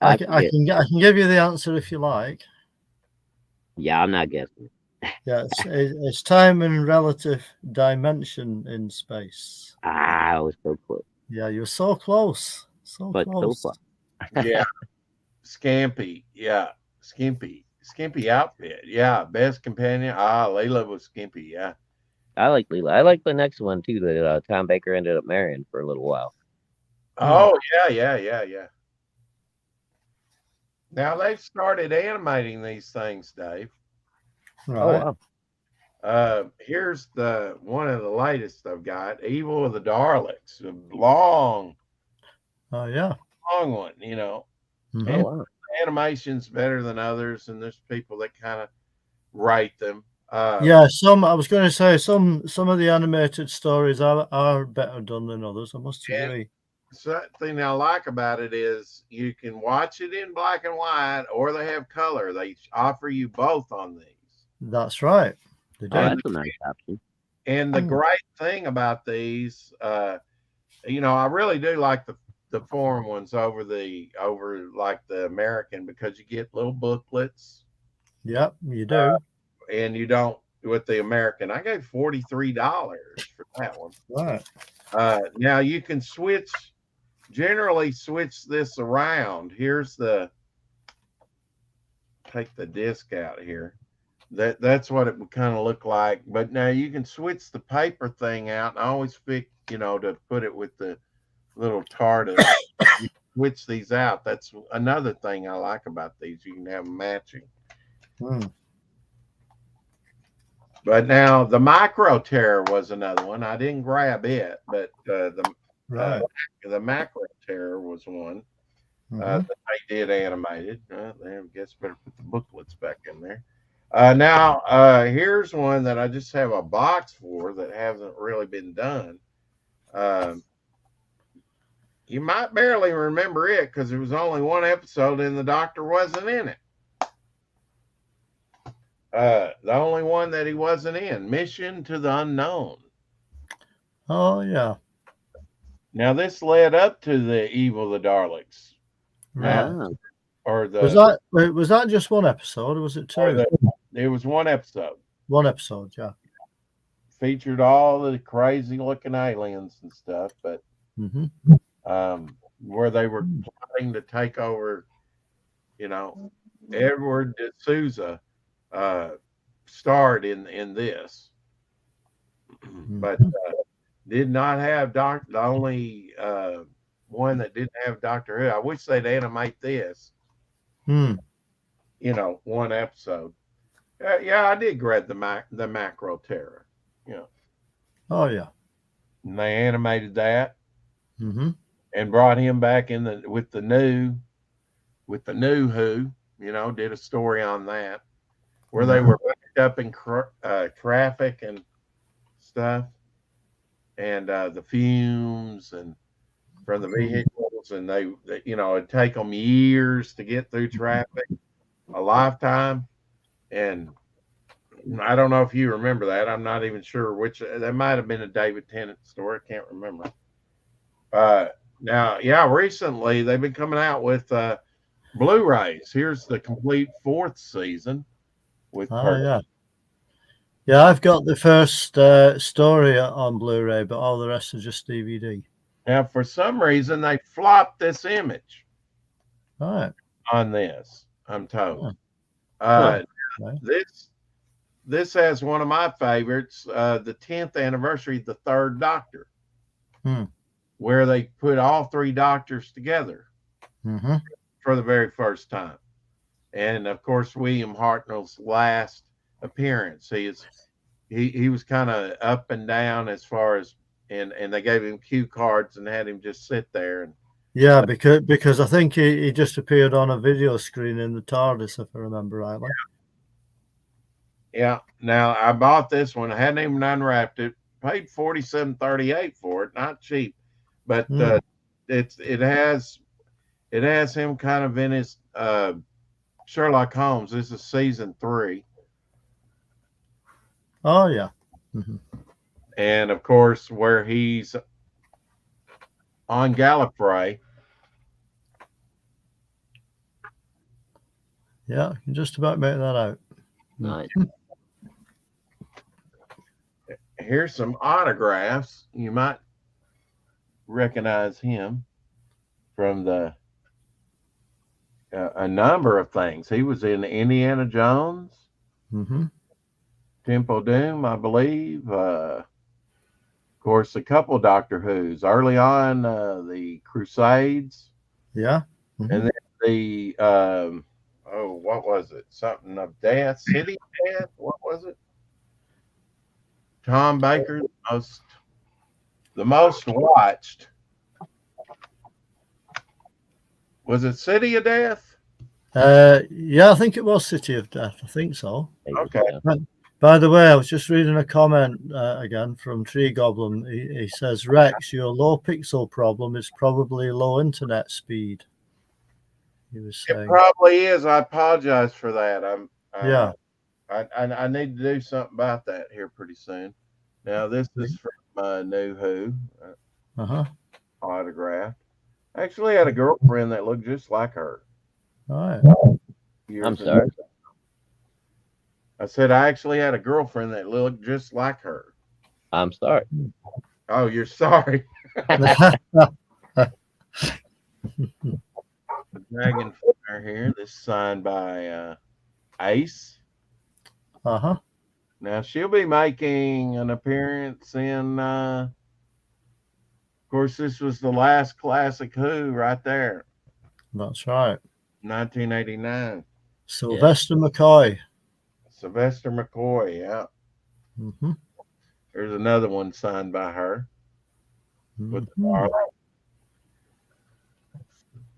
I can give you the answer if you like. yeah, I'm not guessing. Yeah, it's time and relative dimension in space. I was so close. Yeah, you're so close. But close. so far. Yeah. Scampy. Yeah. Skimpy outfit. Yeah. Best companion. Layla was Skimpy. Yeah. I like Leela. I like the next one too that Tom Baker ended up marrying for a little while. Oh, yeah. Now they've started animating these things, Dave. Right. Oh, wow. Here's one of the latest I've got, Evil of the Daleks. A long Oh, yeah. one, Mhm. Oh, wow. Animation's better than others, and there's people that kind of rate them. Yeah, I was going to say some of the animated stories are better done than others. I must agree. So the thing I like about it is you can watch it in black and white, or they have color. They offer you both on these. That's right. They do. Oh, that's a nice option. And the great thing about these, I really do like the foreign ones over like the American, because you get little booklets. Yep, you do. And you don't with the American. I gave $43 for that one. Right. Now you can generally switch this around. Here's take the disc out here. That's what it would kind of look like. But now you can switch the paper thing out. And I always pick, to put it with the little TARDIS. You switch these out. That's another thing I like about these. You can have them matching. But now the Micro Terror was another one. I didn't grab it, but the Macro Terror was one that they did animated. I guess better put the booklets back in there. Now here's one that I just have a box for that hasn't really been done. You might barely remember it because there was only one episode and the Doctor wasn't in it. The only one that he wasn't in, Mission to the Unknown. Oh, yeah. Now this led up to the Evil of the Daleks. Right. Was that just one episode, or was it two? It was one episode. One episode, yeah. Featured all the crazy looking aliens and stuff, but where they were plotting to take over, Edward D'Souza starred in this, but did not have the only one that didn't have Doctor Who. I wish they'd animate this. One episode. Yeah, I did grab the Macro Terror. Oh, yeah. And they animated that and brought him back with the new with the New Who, did a story on that where they were backed up in traffic and stuff, and the fumes and from the vehicles, and they it'd take them years to get through traffic, a lifetime. And I don't know if you remember that. I'm not even sure which. That might have been a David Tennant story. I can't remember. Now, yeah, recently they've been coming out with Blu-rays. Here's the complete 4th season with yeah, I've got the first story on Blu-ray, but all the rest is just DVD. Now, for some reason, they flopped this image Right. on this, I'm told. Right. This has one of my favorites, the 10th anniversary of the 3rd Doctor, where they put all 3 Doctors together for the very first time. And, of course, William Hartnell's last appearance. He was kind of up and down as far as, and they gave him cue cards and had him just sit there. And yeah, because I think he just appeared on a video screen in the TARDIS, if I remember rightly. Yeah. Now I bought this one. I hadn't even unwrapped it. Paid $47.38 for it. Not cheap, but it has him kind of in his Sherlock Holmes. This is season 3. Oh yeah. And of course, where he's on Gallifrey. Yeah, I can just about make that out. Nice. Here's some autographs. You might recognize him from a number of things. He was in Indiana Jones, Temple of Doom, I believe. Of course, a couple Doctor Who's early on, the Crusades. Yeah. And then the what was it? Something of Death, City of Death. What was it? Tom Baker, the most watched. Was it City of Death? Yeah, I think it was City of Death. I think so. Okay. By the way, I was just reading a comment again from Tree Goblin. He says, Rex, your low pixel problem is probably low internet speed. He was saying. It probably is. I apologize for that. Yeah. I need to do something about that here pretty soon. Now, this is from New Who autograph. I actually had a girlfriend that looked just like her. All right. I'm sorry. I said I actually had a girlfriend that looked just like her. I'm sorry. Oh, you're sorry. The Dragonfire here. This is signed by Ace. Now she'll be making an appearance in. Of course, this was the last classic Who right there. That's right. 1989. Sylvester McCoy. Sylvester McCoy, yeah. There's another one signed by her. With the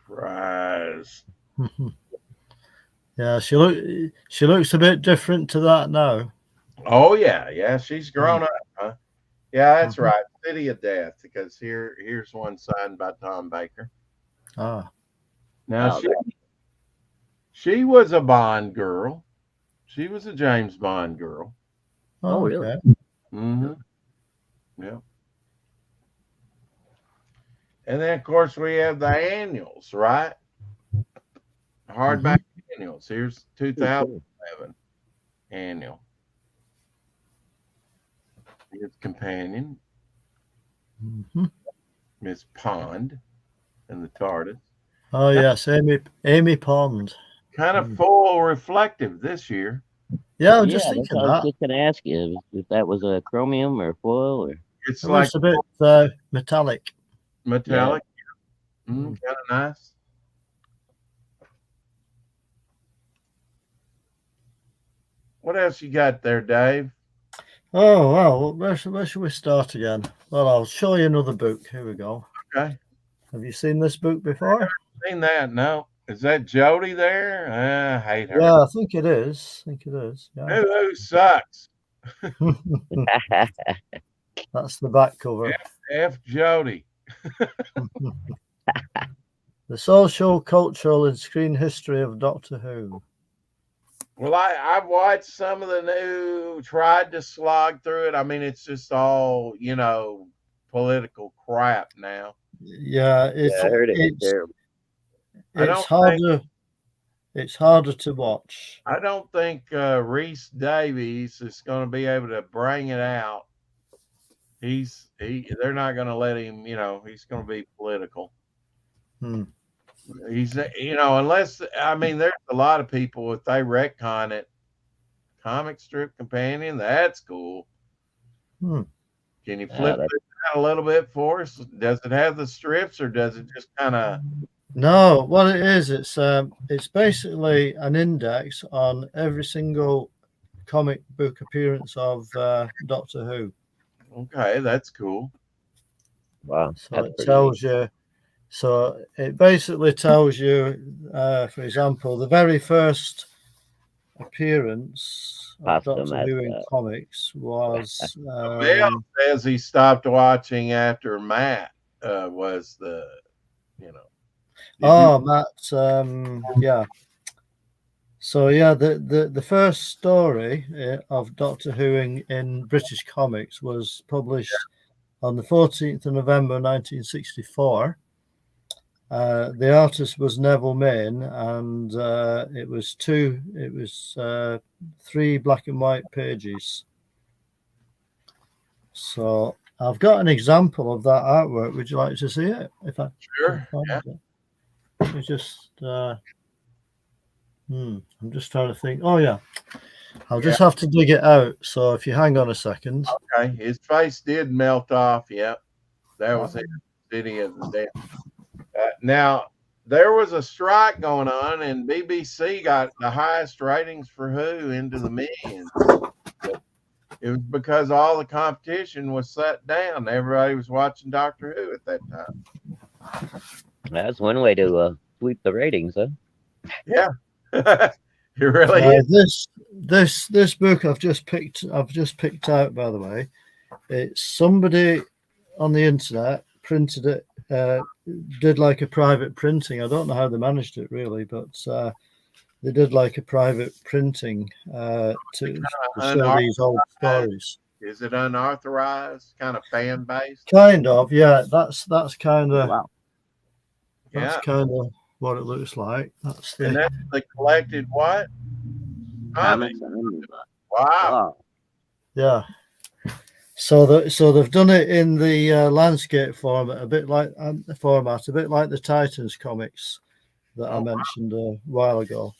surprise. Yeah, she looks a bit different to that now. Oh yeah, she's grown up, huh? Yeah, that's right. City of Death, because here's one signed by Tom Baker. Now she was a Bond girl. She was a James Bond girl. Oh, really? Yeah. And then, of course, we have the annuals, right? Hardback annuals. Here's 2007 annual. His companion, Miss Pond, and the TARDIS. Oh yes, Amy Pond. Kind of full reflective this year. Yeah, I'm just thinking I was just going to ask you if that was a chromium or foil or. It's it like looks a bit metallic. Metallic. Kind of nice. What else you got there, Dave? Oh well, where should we start again? Well, I'll show you another book. Here we go. Okay. Have you seen this book before? Seen that? No. Is that Jody there? I hate her. Yeah, I think it is. I think it is. Yeah. Who sucks? That's the back cover. F Jody. The social, cultural, and screen history of Doctor Who. Well, I've watched some of the new, tried to slog through it. I mean, it's just all, political crap now. Yeah, Yeah, I heard it was it's terrible. I it's don't harder. It's harder to watch. I don't think Reese Davies is going to be able to bring it out. They're not going to let him, he's going to be political. Hmm. He's, unless, I mean, there's a lot of people, if they retcon it, comic strip companion, that's cool. Hmm. Can you flip it out a little bit for us? Does it have the strips or does it just kind of? No, what it is, it's basically an index on every single comic book appearance of Doctor Who. Okay, that's cool. Wow. So That's it pretty tells neat. you. So it basically tells you, for example, the very first appearance of Pasta Doctor Who in mess. comics was Bill says he stopped watching after Matt was the, oh, Matt, yeah. So yeah, the first story of Doctor Who in British comics was published on the 14th of November 1964. The artist was Neville Main, and it was 3 black and white pages. So I've got an example of that artwork. Would you like to see it? If I Sure. Yeah. Let me just. I'm just trying to think. Oh yeah, I'll just have to dig it out. So if you hang on a second. Okay, his face did melt off. Yep, that was it. City of the Dead. Now there was a strike going on, and BBC got the highest ratings for Who into the millions. It was because all the competition was shut down. Everybody was watching Doctor Who at that time. That's one way to sweep the ratings, huh? Yeah, it really is. This book I've just picked out, by the way. It's somebody on the internet printed it, did like a private printing. I don't know how they managed it really, but they did like a private printing to show these old stories. Is it unauthorized, kind of fan based? Kind of, yeah. That's kind of Wow. that's kind of what it looks like. And that's the collected what? Comics. Wow. Yeah. So they've done it in the landscape format, a bit like the Titans comics that I mentioned a while ago.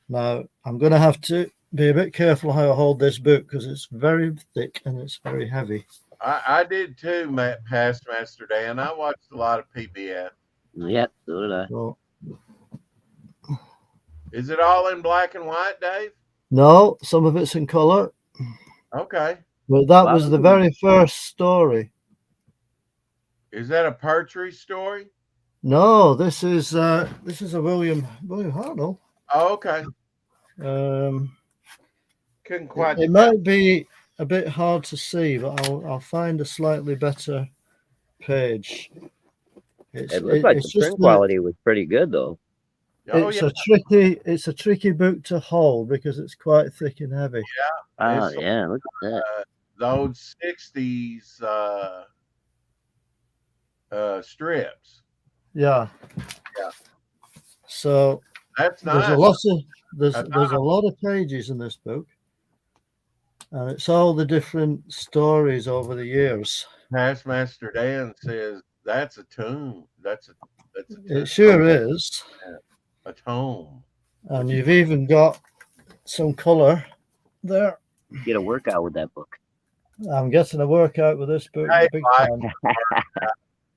Now I'm going to have to be a bit careful how I hold this book because it's very thick and it's very heavy. I did too, past Master Dan. I watched a lot of PBS. Yep, so did I. So, is it all in black and white, Dave? No, some of it's in color. Okay. But that was the very first story. Is that a Pertwee story? No, this is a William Hartnell. Oh, okay. Couldn't quite. It might be a bit hard to see, but I'll find a slightly better page. It looked like the print quality was pretty good though. It's a tricky book to hold because it's quite thick and heavy. Yeah. Oh yeah, look at that. The old 60s strips. Yeah. Yeah. So that's nice. There's a lot of pages in this book. And it's all the different stories over the years. Past Master Dan says that's a tome. That's a It sure is. A tome. And you've even got some color there. Get a workout with that book. I'm getting a workout with this book.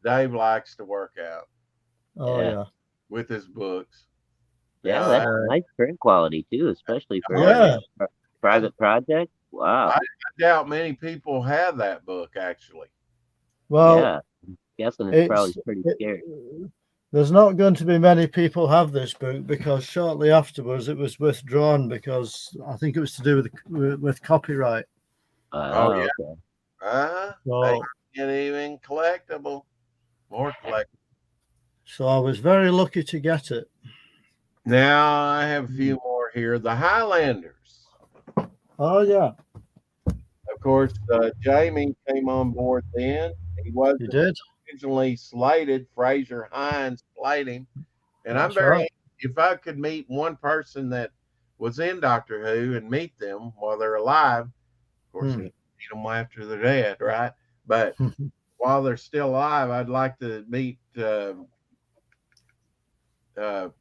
Dave likes to work out. Oh yeah. With his books. Yeah, that's nice print quality too, especially for a private project. Wow. I doubt many people have that book actually. Well, yeah, I'm guessing it's probably pretty scary. There's not going to be many people have this book because shortly afterwards it was withdrawn because I think it was to do with copyright. Oh, yeah. Okay. They So, get even collectible, more collectible. so I was very lucky to get it. Now I have a few more here. The Highlanders. Oh yeah, Of course, Jamie came on board then. He you wasn't did. originally slated. Fraser Hines played him. And I'm That's very, right. if I could meet one person that was in Doctor Who and meet them while they're alive, of course, you meet them after they're dead, right? But while they're still alive, I'd like to meet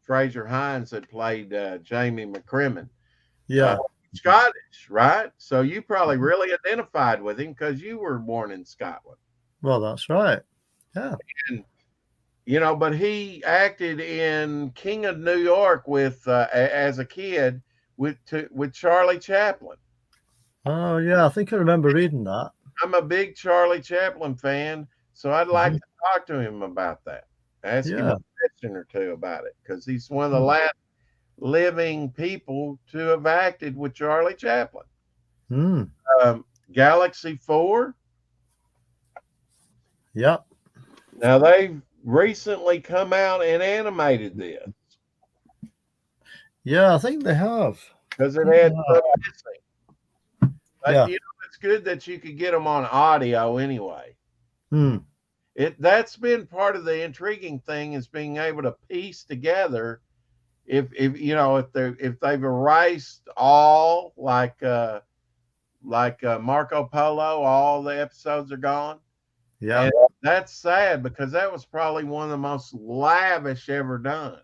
Fraser Hines that played Jamie McCrimmon. Yeah. Scottish, right? So you probably really identified with him because you were born in Scotland. Well, that's right. Yeah. And but he acted in King of New York with as a kid with Charlie Chaplin. Oh yeah, I think I remember reading that. I'm a big Charlie Chaplin fan, so I'd like to talk to him about that. Ask him a question or two about it because he's one of the last living people to have acted with Charlie Chaplin. Galaxy 4. Yeah. Now they've recently come out and animated this. Yeah, I think they have. Because it had missing. But Yeah. It's good that you could get them on audio anyway. Hmm. That's been part of the intriguing thing is being able to piece together if they've erased all like Marco Polo, all the episodes are gone. Yeah. And that's sad because that was probably one of the most lavish ever done.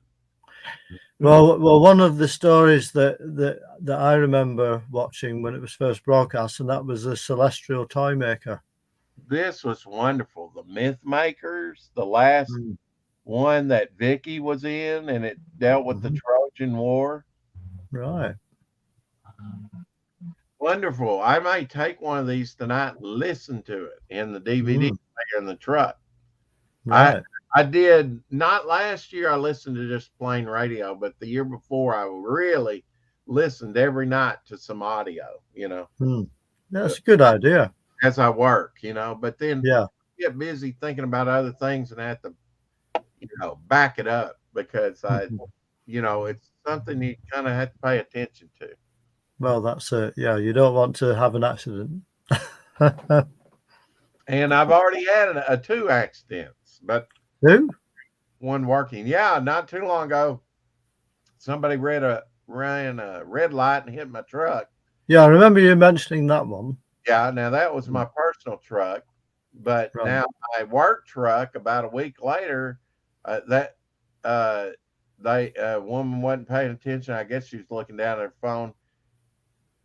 Well, one of the stories that I remember watching when it was first broadcast, and that was the Celestial Toy Maker. This was wonderful. The Myth Makers, the last one that Vicky was in, and it dealt with the Trojan War. Right. Wonderful. I may take one of these tonight and listen to it in the DVD player in the truck. Right. I did not last year. I listened to just plain radio, but the year before I really listened every night to some audio, That's a good idea. as I work, but then Yeah. get busy thinking about other things and I have to, back it up because it's something you kind of have to pay attention to. Well, that's it. Yeah, you don't want to have an accident. And I've already had 2 accidents, but Who? one working. Yeah, not too long ago, somebody ran a red light and hit my truck. Yeah, I remember you mentioning that one. Yeah, now that was my personal truck, but now my work truck. About a week later, woman wasn't paying attention. I guess she was looking down at her phone,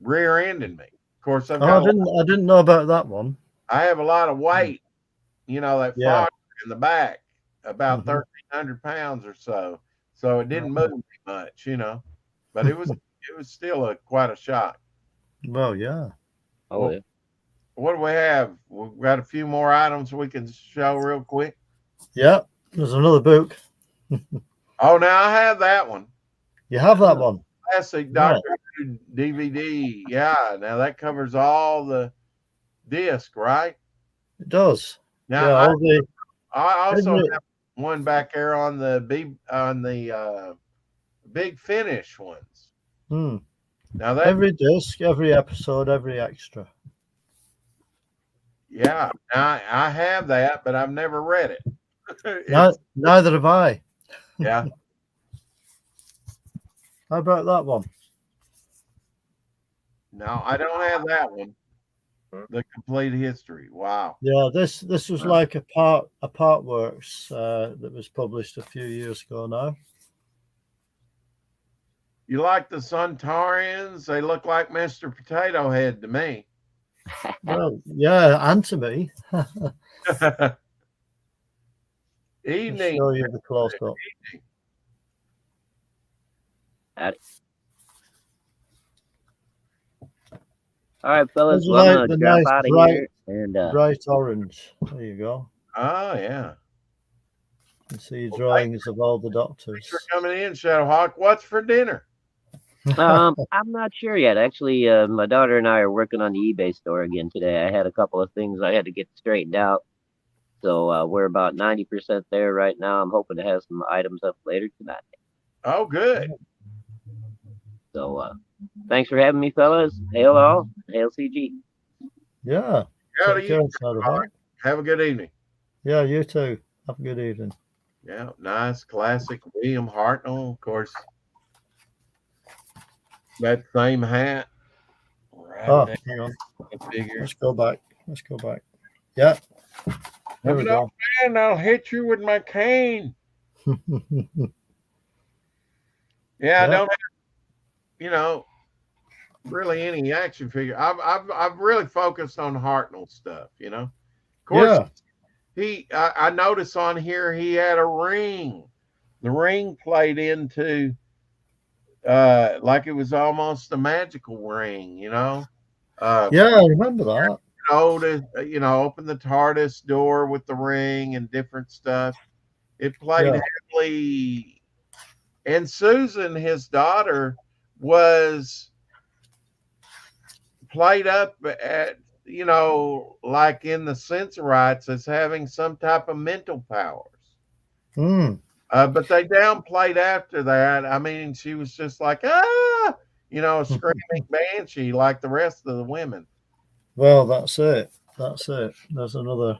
rear-ended me. Of course, I didn't know about that one. I have a lot of weight, that fog in the back, about 1,300 pounds or so. So it didn't move me much, but it was still quite a shock. Well, yeah. Oh, yeah. What do we have? We've got a few more items we can show real quick. Yeah, there's another book. Oh, now I have that one. You have that one? Classic Doctor Who DVD. Yeah, now that covers all the disc, right? It does. Now Yeah, I also have one back there on the Big Finish ones. Now that every disc, every episode, every extra. Yeah, I have that, but I've never read it. Neither have I. Yeah. How about that one? No, I don't have that one. The complete history. Wow. Yeah, this was like a part works that was published a few years ago now. You like the Suntarians? They look like Mr. Potato Head to me. Well, yeah, and to me. Evening. Show you the close up. All right, fellas, Those are well, I'm like gonna the drop nice out of bright- here and Bright orange. There you go. Oh, yeah. You see drawings of all the doctors. Thanks for coming in, Shadowhawk. What's for dinner? I'm not sure yet. Actually, my daughter and I are working on the eBay store again today. I had a couple of things I had to get straightened out. So we're about 90% there right now. I'm hoping to have some items up later tonight. Oh, good. So thanks for having me, fellas. Hail all. Hail CG. Yeah. Howdy, Take care, you. Shadowhawk. Have a good evening. Yeah, you too. Have a good evening. Yeah, nice classic William Hartnell, of course. That same hat. Right Oh, there, hang on. the figure. Let's go back. Let's go back. Yeah. There we go. Man, I'll hit you with my cane. Yeah, I Yeah. don't have, really any action figure. I've really focused on Hartnell stuff, Of course, Yeah. I noticed on here he had a ring. The ring played into like it was almost a magical ring, Yeah, I remember that. to open the TARDIS door with the ring and different stuff. It played Yeah. heavily. And Susan, his daughter, was played up at, like in the Sensorites as having some type of mental powers. Mm. But they downplayed after that. I mean, she was just like, a screaming banshee like the rest of the women. Well, that's it. That's it. There's another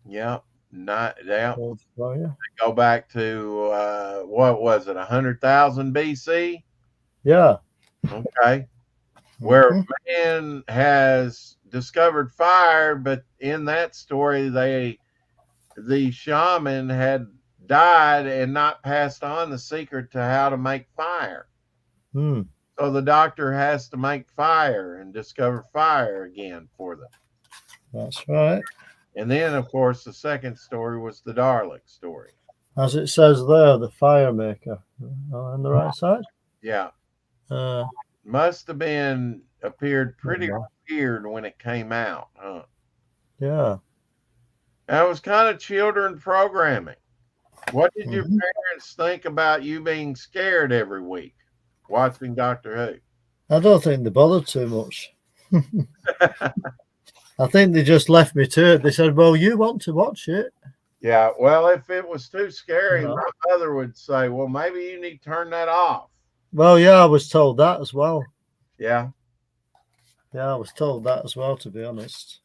Yeah. Yeah. old for you. Go back to what was it, 100,000 BC? Yeah. Okay. Where Mhm. man has discovered fire, but in that story, the shaman had died and not passed on the secret to how to make fire. Mm. So the doctor has to make fire and discover fire again for them. That's right. And then, of course, the second story was the Dalek story. As it says there, the fire maker on the right side. Yeah. Uh, Must have appeared pretty Yeah. weird when it came out, huh? yeah. That was kind of children programming. What did your Mhm. parents think about you being scared every week watching Doctor Who? I don't think they bothered too much. I think they just left me to it. They said, "Well, you want to watch it." Yeah, well, if it was too scary, Yeah. my mother would say, well, maybe you need to turn that off. Well, yeah, I was told that as well. Yeah, Yeah, I was told that as well, to be honest.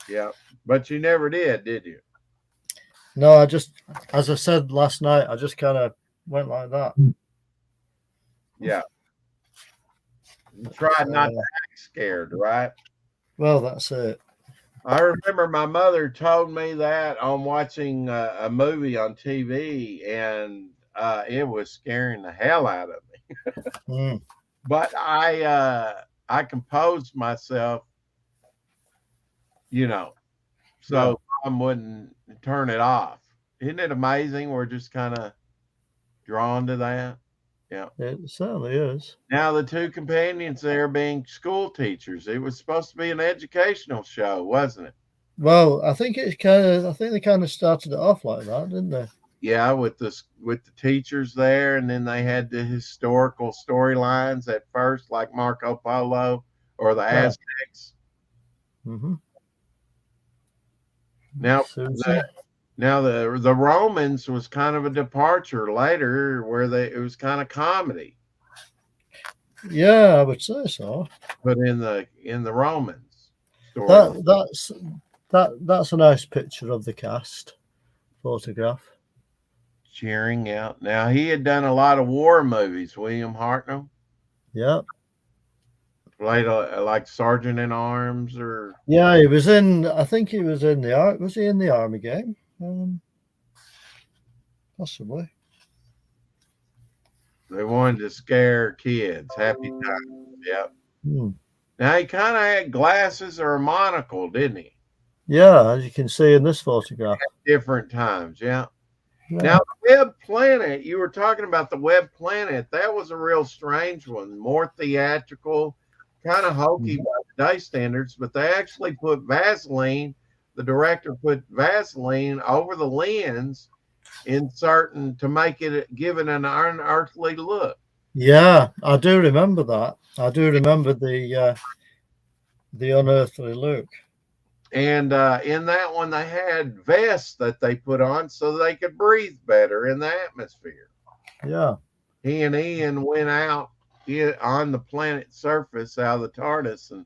yeah. But you never did you? No, I just, as I said last night, I just kind of went like that. Yeah. You tried not to act scared, right? Well, that's it. I remember my mother told me that on watching a movie on TV, and it was scaring the hell out of me. Mm. But I composed myself, so I wouldn't turn it off. Isn't it amazing? We're just kind of drawn to that. Yeah. It certainly is. Now the two companions there being school teachers. It was supposed to be an educational show, wasn't it? Well, I think they kind of started it off like that, didn't they? Yeah, with the teachers there, and then they had the historical storylines at first, like Marco Polo or the Yeah. Aztecs. Mm-hmm. Now, Susan. the Romans was kind of a departure later, where it was kind of comedy, Yeah, I would say so. but in the Romans story. That's a nice picture of the cast photograph. Cheering out. Now he had done a lot of war movies. William Hartnell Yeah. played like Sergeant in Arms, or Yeah, he was in. I think he was in the army. Was he in the army game? Possibly. they wanted to scare kids. Happy Times. Yep. Hmm. Now he kind of had glasses or a monocle, didn't he? Yeah, as you can see in this photograph. Different times. Yeah. Yeah. Now, the Web Planet, you were talking about the Web Planet. That was a real strange one, more theatrical, kind of hokey by today's standards, but they actually put Vaseline, the director put Vaseline over the lens inserting to make it give it an unearthly look. Yeah, I do remember that. I do remember the unearthly look. And in that one, they had vests that they put on so they could breathe better in the atmosphere. Yeah. He and Ian went out on the planet's surface out of the TARDIS, and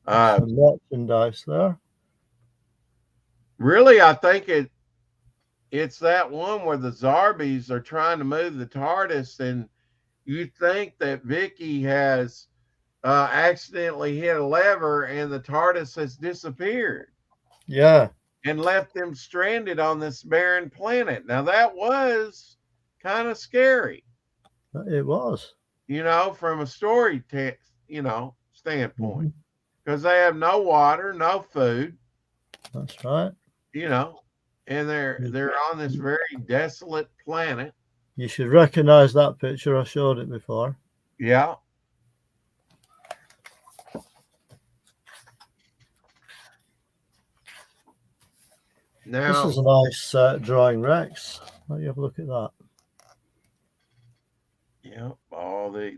Some merchandise there. really, I think it's that one where the Zarbis are trying to move the TARDIS, and you think that Vicky has accidentally hit a lever and the TARDIS has disappeared Yeah. and left them stranded on this barren planet. Now that was kind of scary, It was. from a story standpoint, because they have no water, no food, That's right. and they're on this very desolate planet. You should recognize that picture. I showed it before. Yeah. Now, This is a nice drawing, Rex. Let you have a look at that. yeah,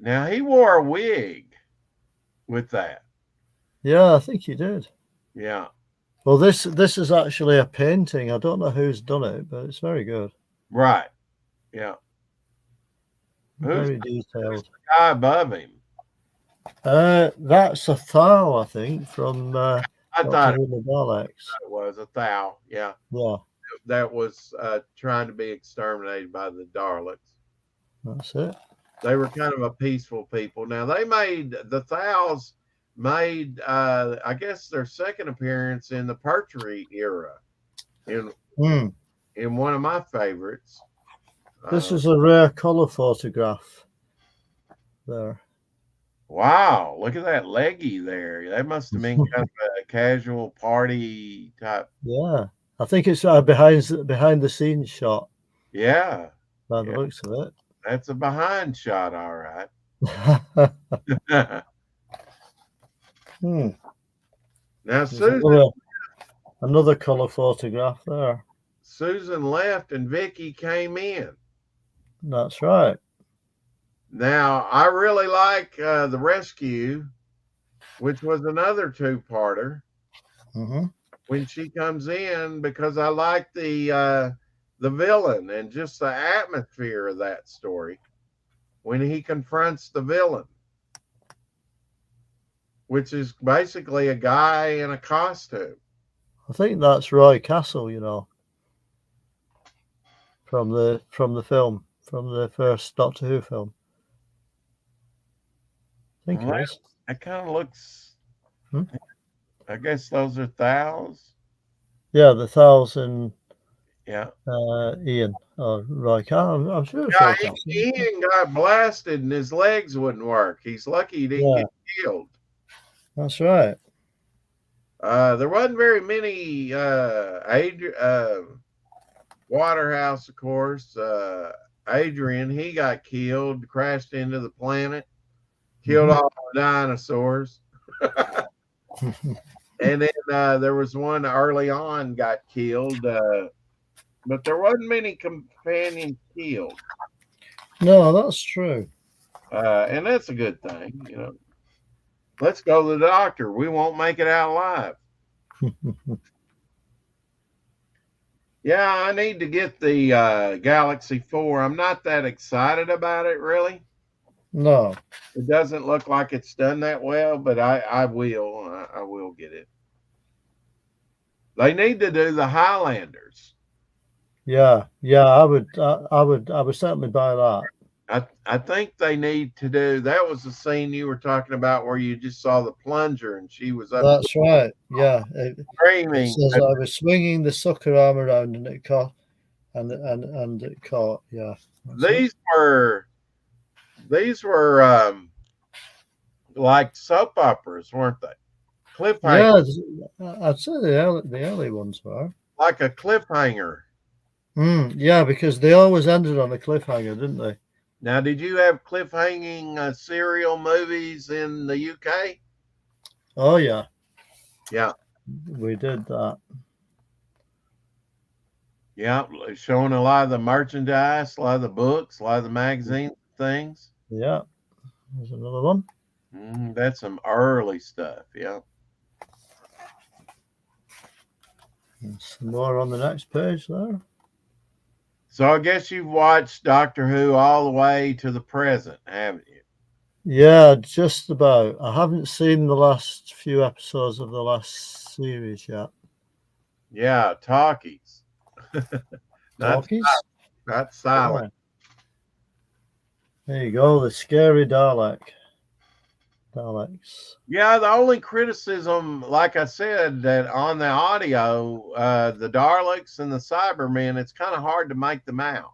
now he wore a wig with that. Yeah, I think he did. Yeah. Well, this is actually a painting. I don't know who's done it, but it's very good. Right. Yeah. Very detailed. The guy above him? That's a Thal, I think, from I thought Doctor Who and the Daleks. it was a Thal. Yeah. Yeah, That was trying to be exterminated by the Daleks. that's it. They were kind of a peaceful people. Now the Thals made I guess their second appearance in the Pertwee era in one of my favorites. This is a rare color photograph there. Wow, look at that leggy there. That must have been kind of a casual party type. Yeah, I think it's a behind the scenes shot Yeah, by the looks of it. that's a behind shot, all right. Now, There's Susan, another color photograph there. Susan left and Vicky came in. That's right. Now, I really like The Rescue, which was another two-parter. When she comes in, because I like the villain and just the atmosphere of that story when he confronts the villain, which is basically a guy in a costume. I think that's Roy Castle, from the film, from the first Doctor Who film. I think it is. It kind of looks. I guess those are Thals. Yeah, the Thals and Yeah. Ian or Roy Castle. I'm sure it's Yeah, Roy Castle. Ian got blasted and his legs wouldn't work. He's lucky he didn't get killed. That's right. There wasn't very many. Waterhouse, of course. Adrian, he got killed, crashed into the planet, killed all the dinosaurs. And then there was one early on got killed, but there wasn't many companions killed. No, that's true. And that's a good thing, Let's go to the doctor. We won't make it out alive. Yeah, I need to get the Galaxy 4. I'm not that excited about it, really. No. It doesn't look like it's done that well, but I will. I will get it. They need to do the Highlanders. Yeah, I would certainly buy that. I think they need to do. That was the scene you were talking about where you just saw the plunger and she was up. That's right. Yeah, screaming. It says I was swinging the sucker arm around and it caught, and it caught. Yeah. These were like soap operas, weren't they? Cliffhanger. Yeah, I'd say the early ones were like a cliffhanger. Yeah, because they always ended on a cliffhanger, didn't they? Now, did you have cliffhanging serial movies in the UK? Oh yeah, yeah, we did that. Yeah, showing a lot of the merchandise, a lot of the books, a lot of the magazine things. Yeah, there's another one. That's some early stuff. Yeah. And some more on the next page there. So I guess you've watched Doctor Who all the way to the present, haven't you? Yeah, just about. I haven't seen the last few episodes of the last series yet. Yeah, talkies. Not Talkies? not silent. There you go, the scary Daleks. Yeah, the only criticism, like I said, that on the audio, the Daleks and the Cybermen, it's kind of hard to make them out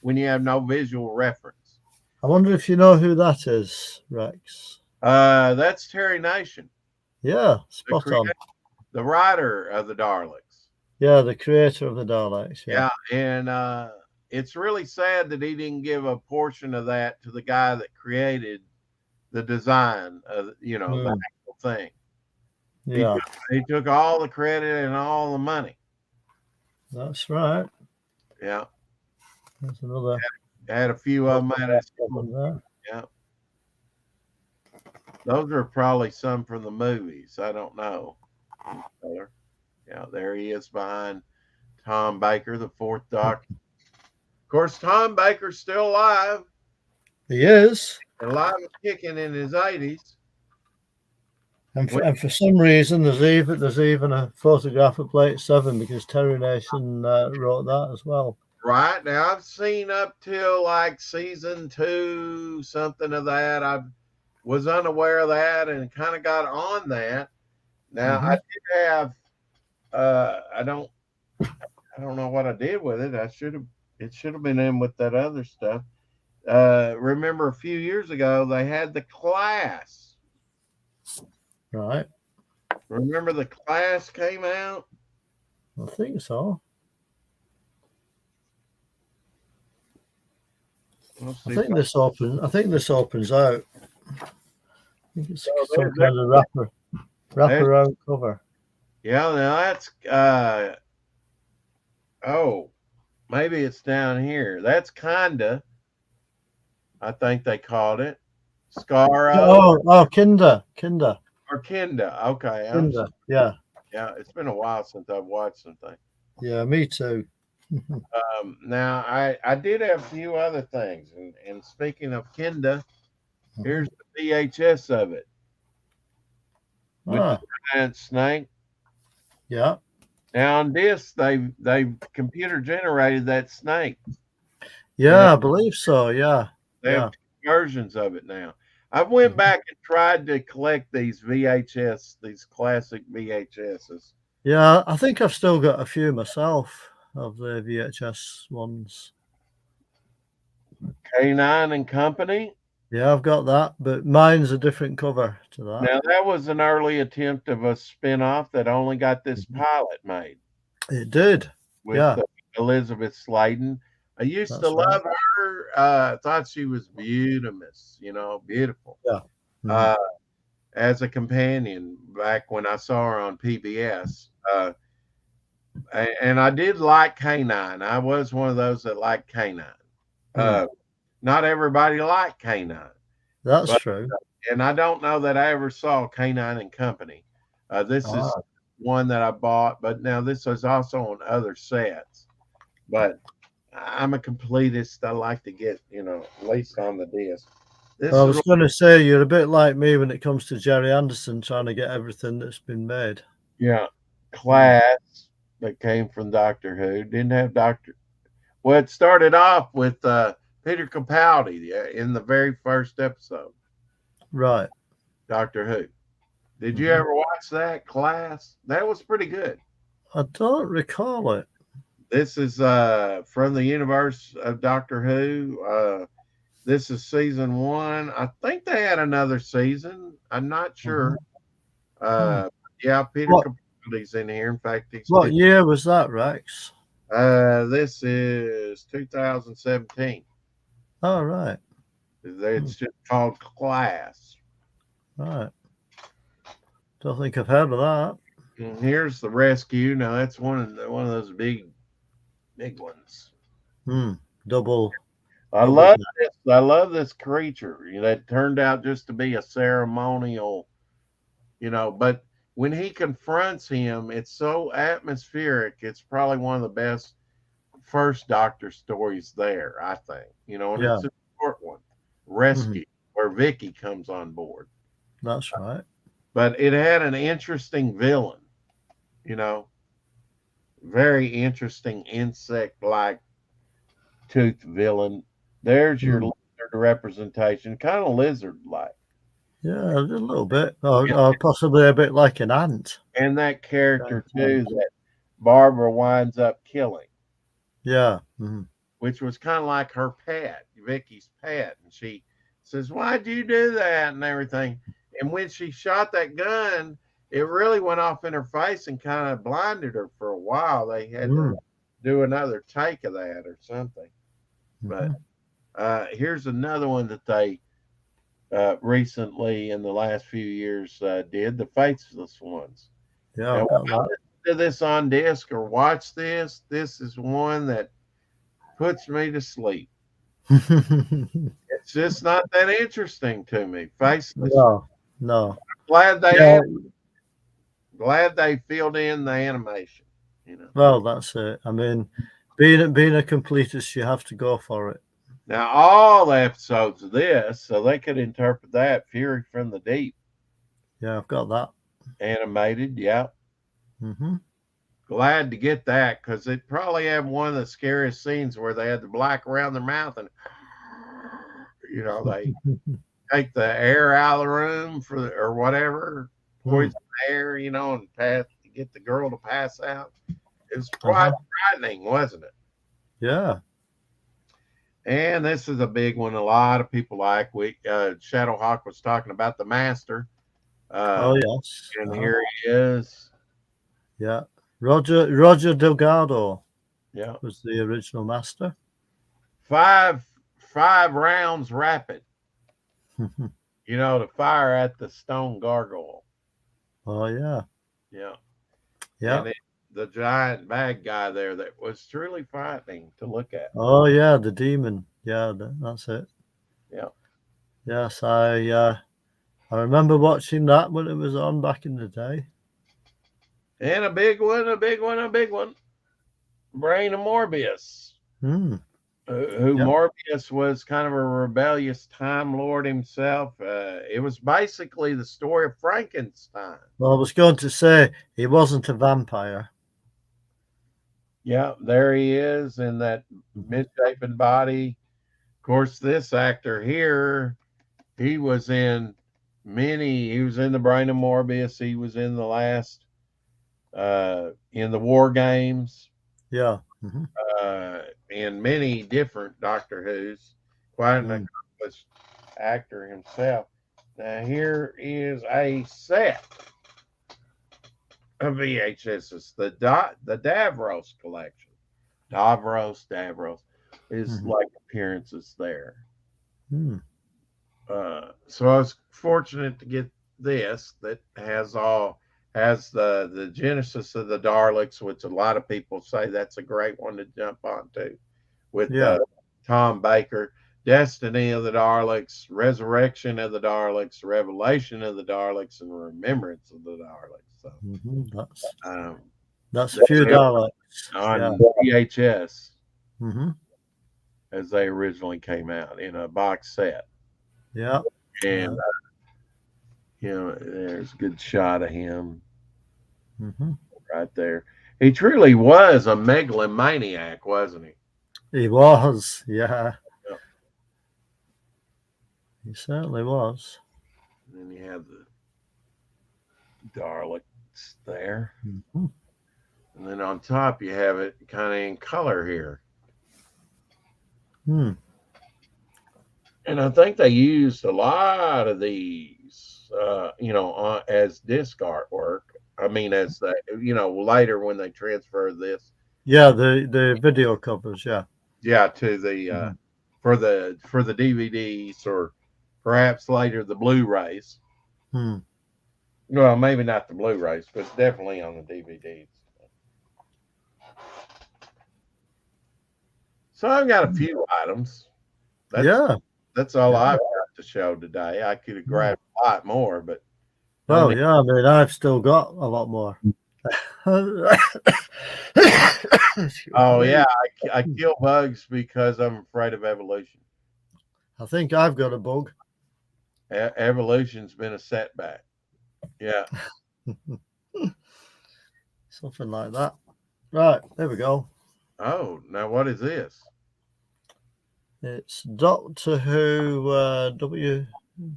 when you have no visual reference. I wonder if you know who that is, Rex. That's Terry Nation, Yeah, spot on. the writer of the Daleks. Yeah, the creator of the Daleks. Yeah, and it's really sad that he didn't give a portion of that to the guy that created the design of, the actual thing. Yeah, He took all the credit and all the money. that's right. Yeah. There's another. Had a few of them at his one there. Yeah. Those are probably some from the movies. I don't know. Yeah, there he is behind Tom Baker, the fourth Doctor. Of course, Tom Baker's still alive. He is. Alive and kicking in his 80s. And for some reason, there's even a photograph of Plate 7 because Terry Nation wrote that as well. Right. Now, I've seen up till like season 2, something of that. I was unaware of that and kind of got on that. Now, I did have, I don't know what I did with it. It should have been in with that other stuff. Remember a few years ago, they had the Class. Right. Remember the Class came out? I think so. I think this opens out. I think it's some kind of wraparound cover. Yeah, now that's maybe it's down here. That's kinda. I think they called it Scaro. Oh, Kinder. Or Kinda. Okay. Kinder. Yeah. Yeah, it's been a while since I've watched something. Yeah, me too. Now I did have a few other things, and speaking of Kinda, here's the VHS of it with the giant snake. Yeah. Now on this, they computer generated that snake. Yeah, I believe so. Yeah. They have 2 versions of it now. I went back and tried to collect these VHS, these classic VHSs. Yeah, I think I've still got a few myself of the VHS ones. K9 and Company. Yeah, I've got that, but mine's a different cover to that. Now that was an early attempt of a spin-off that only got this pilot made. It did. With Elizabeth Sladen. I used to love her. Thought she was beautiful. Yeah. As a companion back when I saw her on PBS. And I did like K9. I was one of those that liked K9. Not everybody liked K9. That's true. And I don't know that I ever saw K9 and Company. This is one that I bought, but now this is also on other sets. But I'm a completist. I like to get, at least on the disc. I was going to say, you're a bit like me when it comes to Jerry Anderson trying to get everything that's been made. Yeah. Class that came from Doctor Who. Didn't have Well, it started off with Peter Capaldi in the very first episode. Right. Doctor Who. Did you ever watch that, Class? That was pretty good. I don't recall it. This is from the universe of Doctor Who. This is season 1. I think they had another season. I'm not sure. Yeah, Peter Capaldi's in here. In fact, what year was that, Rex? This is 2017. Oh, right. It's just called Class. Right. Don't think I've heard of that. And here's the rescue. Now that's one of those big big ones. Double. I Double love back. this. I love this creature. That turned out just to be a ceremonial, but when he confronts him, it's so atmospheric. It's probably one of the best first Doctor stories there, I think. And Yeah. it's a short one, Mhm. Rescue, where Vicky comes on board. That's right. But it had an interesting villain, you know, very interesting insect-like tooth villain. There's your Mm. lizard representation, kind of lizard-like. Yeah, a little bit, or possibly a bit like an ant. And that character too Sometimes. that Barbara winds up killing, Yeah. which was kind of like her pet, Vicky's pet. And she says, "Why'd you do that?" and everything. And when she shot that gun, it really went off in her face and kind of blinded her for a while. They had to do another take of that or something. But here's another one that they recently in the last few years did, the Faceless Ones. Yeah, Now, I've got when I listen to this on disc or watch this, this is one that puts me to sleep. that. It's just not that interesting to me. Faceless. No. Glad they Yeah, glad they filled in the animation. well, that's it. I mean, being a completist, you have to go for it. Now all the episodes of this, so they could interpret that Fury from the Deep Yeah, I've got that. animated. Yeah, hmm glad to get that because it probably had one of the scariest scenes where they had the black around their mouth and they take the air out of the room or whatever, poison air, and get the girl to pass out. It was quite frightening, wasn't it? Yeah. And this is a big one. A lot of people like. Shadowhawk was talking about the Master. Oh yes. And here he is. Yeah. Roger Delgado. Yeah. Was the original Master. 5 rounds rapid. To fire at the stone gargoyle. Oh yeah. Yeah. Yeah. And the giant bad guy there that was truly frightening to look at. Oh yeah, the demon. Yeah, that's it. Yeah. Yes, I remember watching that when it was on back in the day. And a big one. Brain of Morbius. Who Morbius was kind of a rebellious Time Lord himself. It was basically the story of Frankenstein. Well, I was going to say he wasn't a vampire. Yeah, there he is in that misshapen body. Of course, this actor here, he was in the Brain of Morbius. He was in the last, in the War Games. Yeah. In many different Doctor Who's. Quite an accomplished actor himself. Now, here is a set of VHSs, the Davros collection. Davros is like appearances there. So I was fortunate to get this that has the Genesis of the Daleks, which a lot of people say that's a great one to jump onto, with Tom Baker. Destiny of the Daleks, Resurrection of the Daleks, Revelation of the Daleks, and Remembrance of the Daleks. So that's a few Daleks on VHS as they originally came out in a box set. Yeah, and there's a good shot of him right there. He truly was a megalomaniac, wasn't he? He was, yeah. He certainly was. And then you have the Daleks there. And then on top you have it kind of in color here. And I think they used a lot of these, as disc artwork. I mean, as later when they transferred this. Yeah, the video covers, yeah. Yeah, to the for the DVDs or perhaps later the Blu-rays. Well, maybe not the Blu-rays, but definitely on the DVDs. So I've got a few items. Yeah. That's all Yeah. I've got to show today. I could have grabbed a lot more, but Well, only- yeah. I mean, I've still got a lot more. oh yeah, I kill bugs because I'm afraid of evolution. I think I've got a bug. Evolution's been a setback. Yeah. Something like that. Right, there we go. Oh, now what is this? It's Doctor Who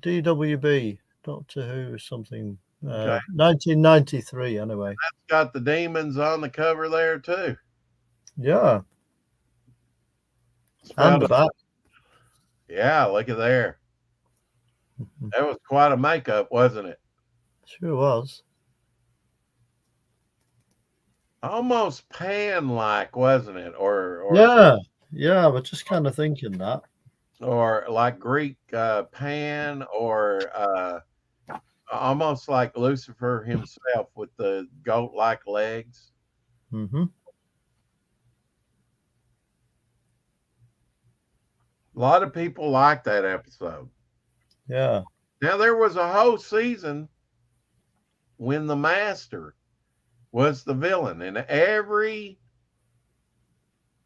DWB. Doctor Who something. Okay. 1993 anyway. It's got the demons on the cover there too. Yeah. Spelled And the it- back. Yeah, look at there. That was quite a makeup, wasn't it? Sure was. Almost pan-like, wasn't it? Or Yeah, I was just kind of thinking that. or like Greek Pan, or almost like Lucifer himself with the goat-like legs. Mm-hmm. A lot of people like that episode. Yeah. Now there was a whole season when the Master was the villain in every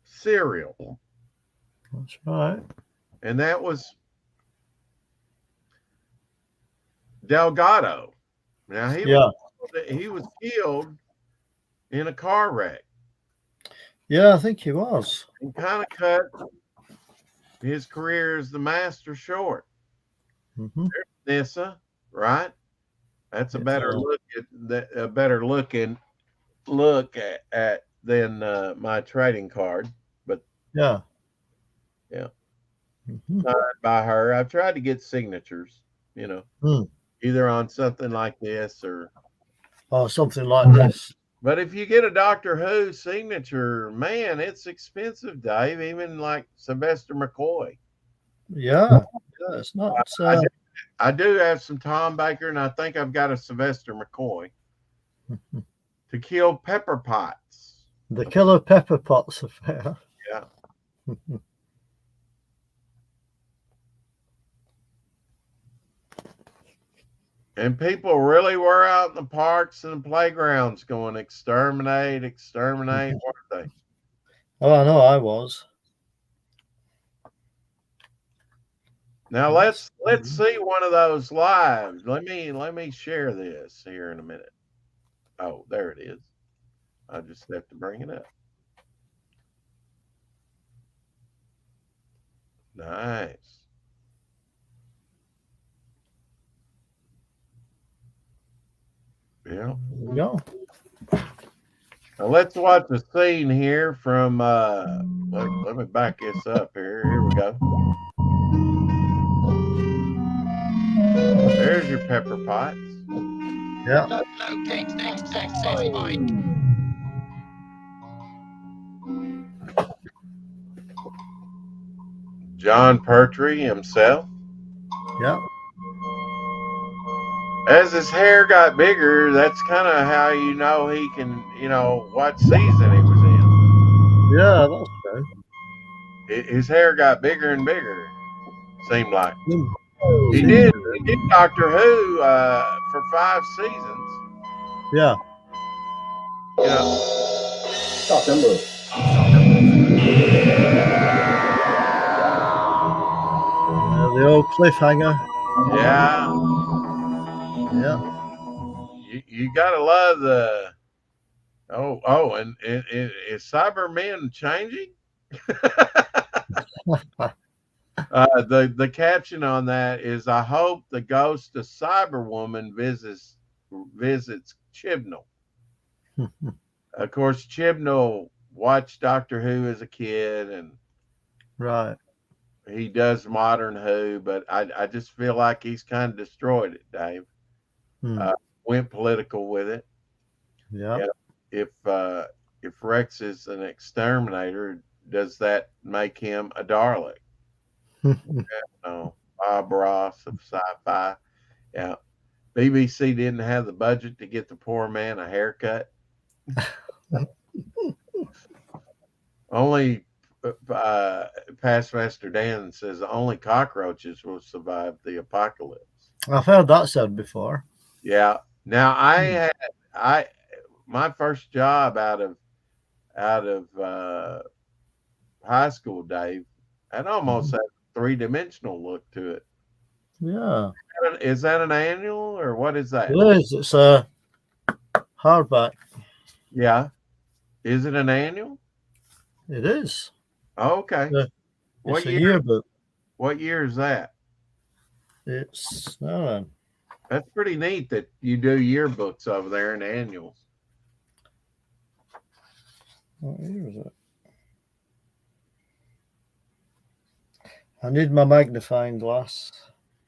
serial, That's right. and that was Delgado. Now he was killed in a car wreck Yeah, I think he was. and kind of cut his career as the Master short. Mm-hmm. Nissa, right? That's a Yeah. better look at that. A better look at than my trading card. Yeah. Yeah. Mm-hmm. By her, I've tried to get signatures. Either on something like this or. Or something like this. But if you get a Doctor Who signature, man, it's expensive, Dave. Even like Sylvester McCoy. Yeah. It's not. I do have some Tom Baker, and I think I've got a Sylvester McCoy to kill Pepper Potts. The Killer Pepper Potts affair. Yeah. And people really were out in the parks and the playgrounds going exterminate, weren't they? Oh, I know I was. Now let's see one of those live. Let me share this here in a minute. Oh, there it is. I just have to bring it up. Nice. Yeah. There we go. Now let's watch a scene here from let me back this up here. Here we go. There's your Pepper Potts. Yeah. Locate next access point. John Pertwee himself. Yeah. As his hair got bigger, that's kind of how you know he can, what season he was in. Yeah, that's true. His hair got bigger and bigger, seemed like. Mm. He did Doctor Who for 5 seasons. Yeah. Yeah. Stop them move. The old cliffhanger. Yeah. Yeah. You gotta love the and is Cybermen changing? The caption on that is, I hope the ghost of Cyberwoman visits Chibnall. Of course, Chibnall watched Doctor Who as a kid, and Right. he does modern Who, but I just feel like he's kind of destroyed it, Dave. Hmm. Went political with it. Yeah. If Rex is an exterminator, does that make him a Dalek? Bob Ross of Sci-Fi. Yeah. BBC didn't have the budget to get the poor man a haircut. Only Past Master Dan says only cockroaches will survive the apocalypse. I've heard that said before. Yeah. Now my first job out of high school, Dave, that almost had a 3-dimensional look to it. Yeah, Is that an annual or what is that? it is. It's a hardback. Yeah. Is it an annual? It is. Okay. Yeah. What It's a year? yearbook. What year is that? It's That's pretty neat that you do yearbooks over there and annuals. what year is it? I need my magnifying glass.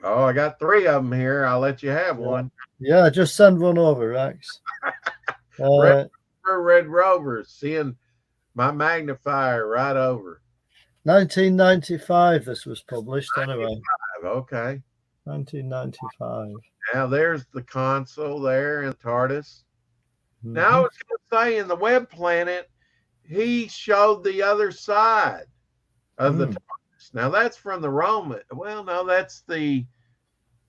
Oh, I got 3 of them here. I'll let you have one. Yeah, just send one over, Rex. Red Rovers, seeing my magnifier right over. 1995. This was published anyway. Okay. 1995. Now there's the console there and TARDIS. Mhm. Now I was going to say in the Web Planet, he showed the other side of the TARDIS. Now that's from the Roman. Well, no, that's the.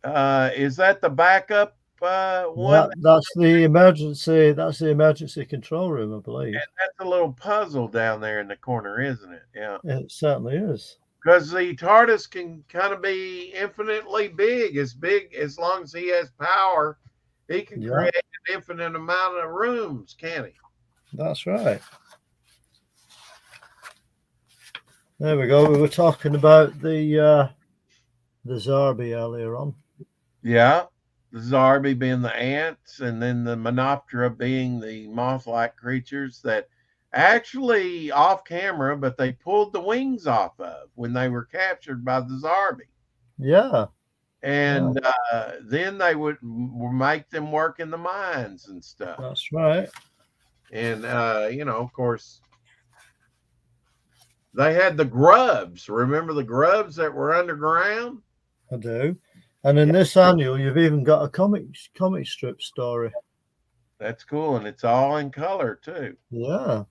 Is that the backup one? That's the emergency. That's the emergency control room, I believe. And that's a little puzzle down there in the corner, isn't it? Yeah. It certainly is. Because the TARDIS can kind of be infinitely big as long as he has power. He can create an infinite amount of rooms, can he? That's right. There we go. We were talking about the Zarbi earlier on. Yeah. The Zarbi being the ants, and then the Menoptera being the moth-like creatures that actually off camera, but they pulled the wings off of when they were captured by the Zarbi. Yeah. And then they would make them work in the mines and stuff. That's right. And, of course, they had the grubs. Remember the grubs that were underground? I do. And in this annual, you've even got a comic strip story. That's cool. And it's all in color, too. Yeah.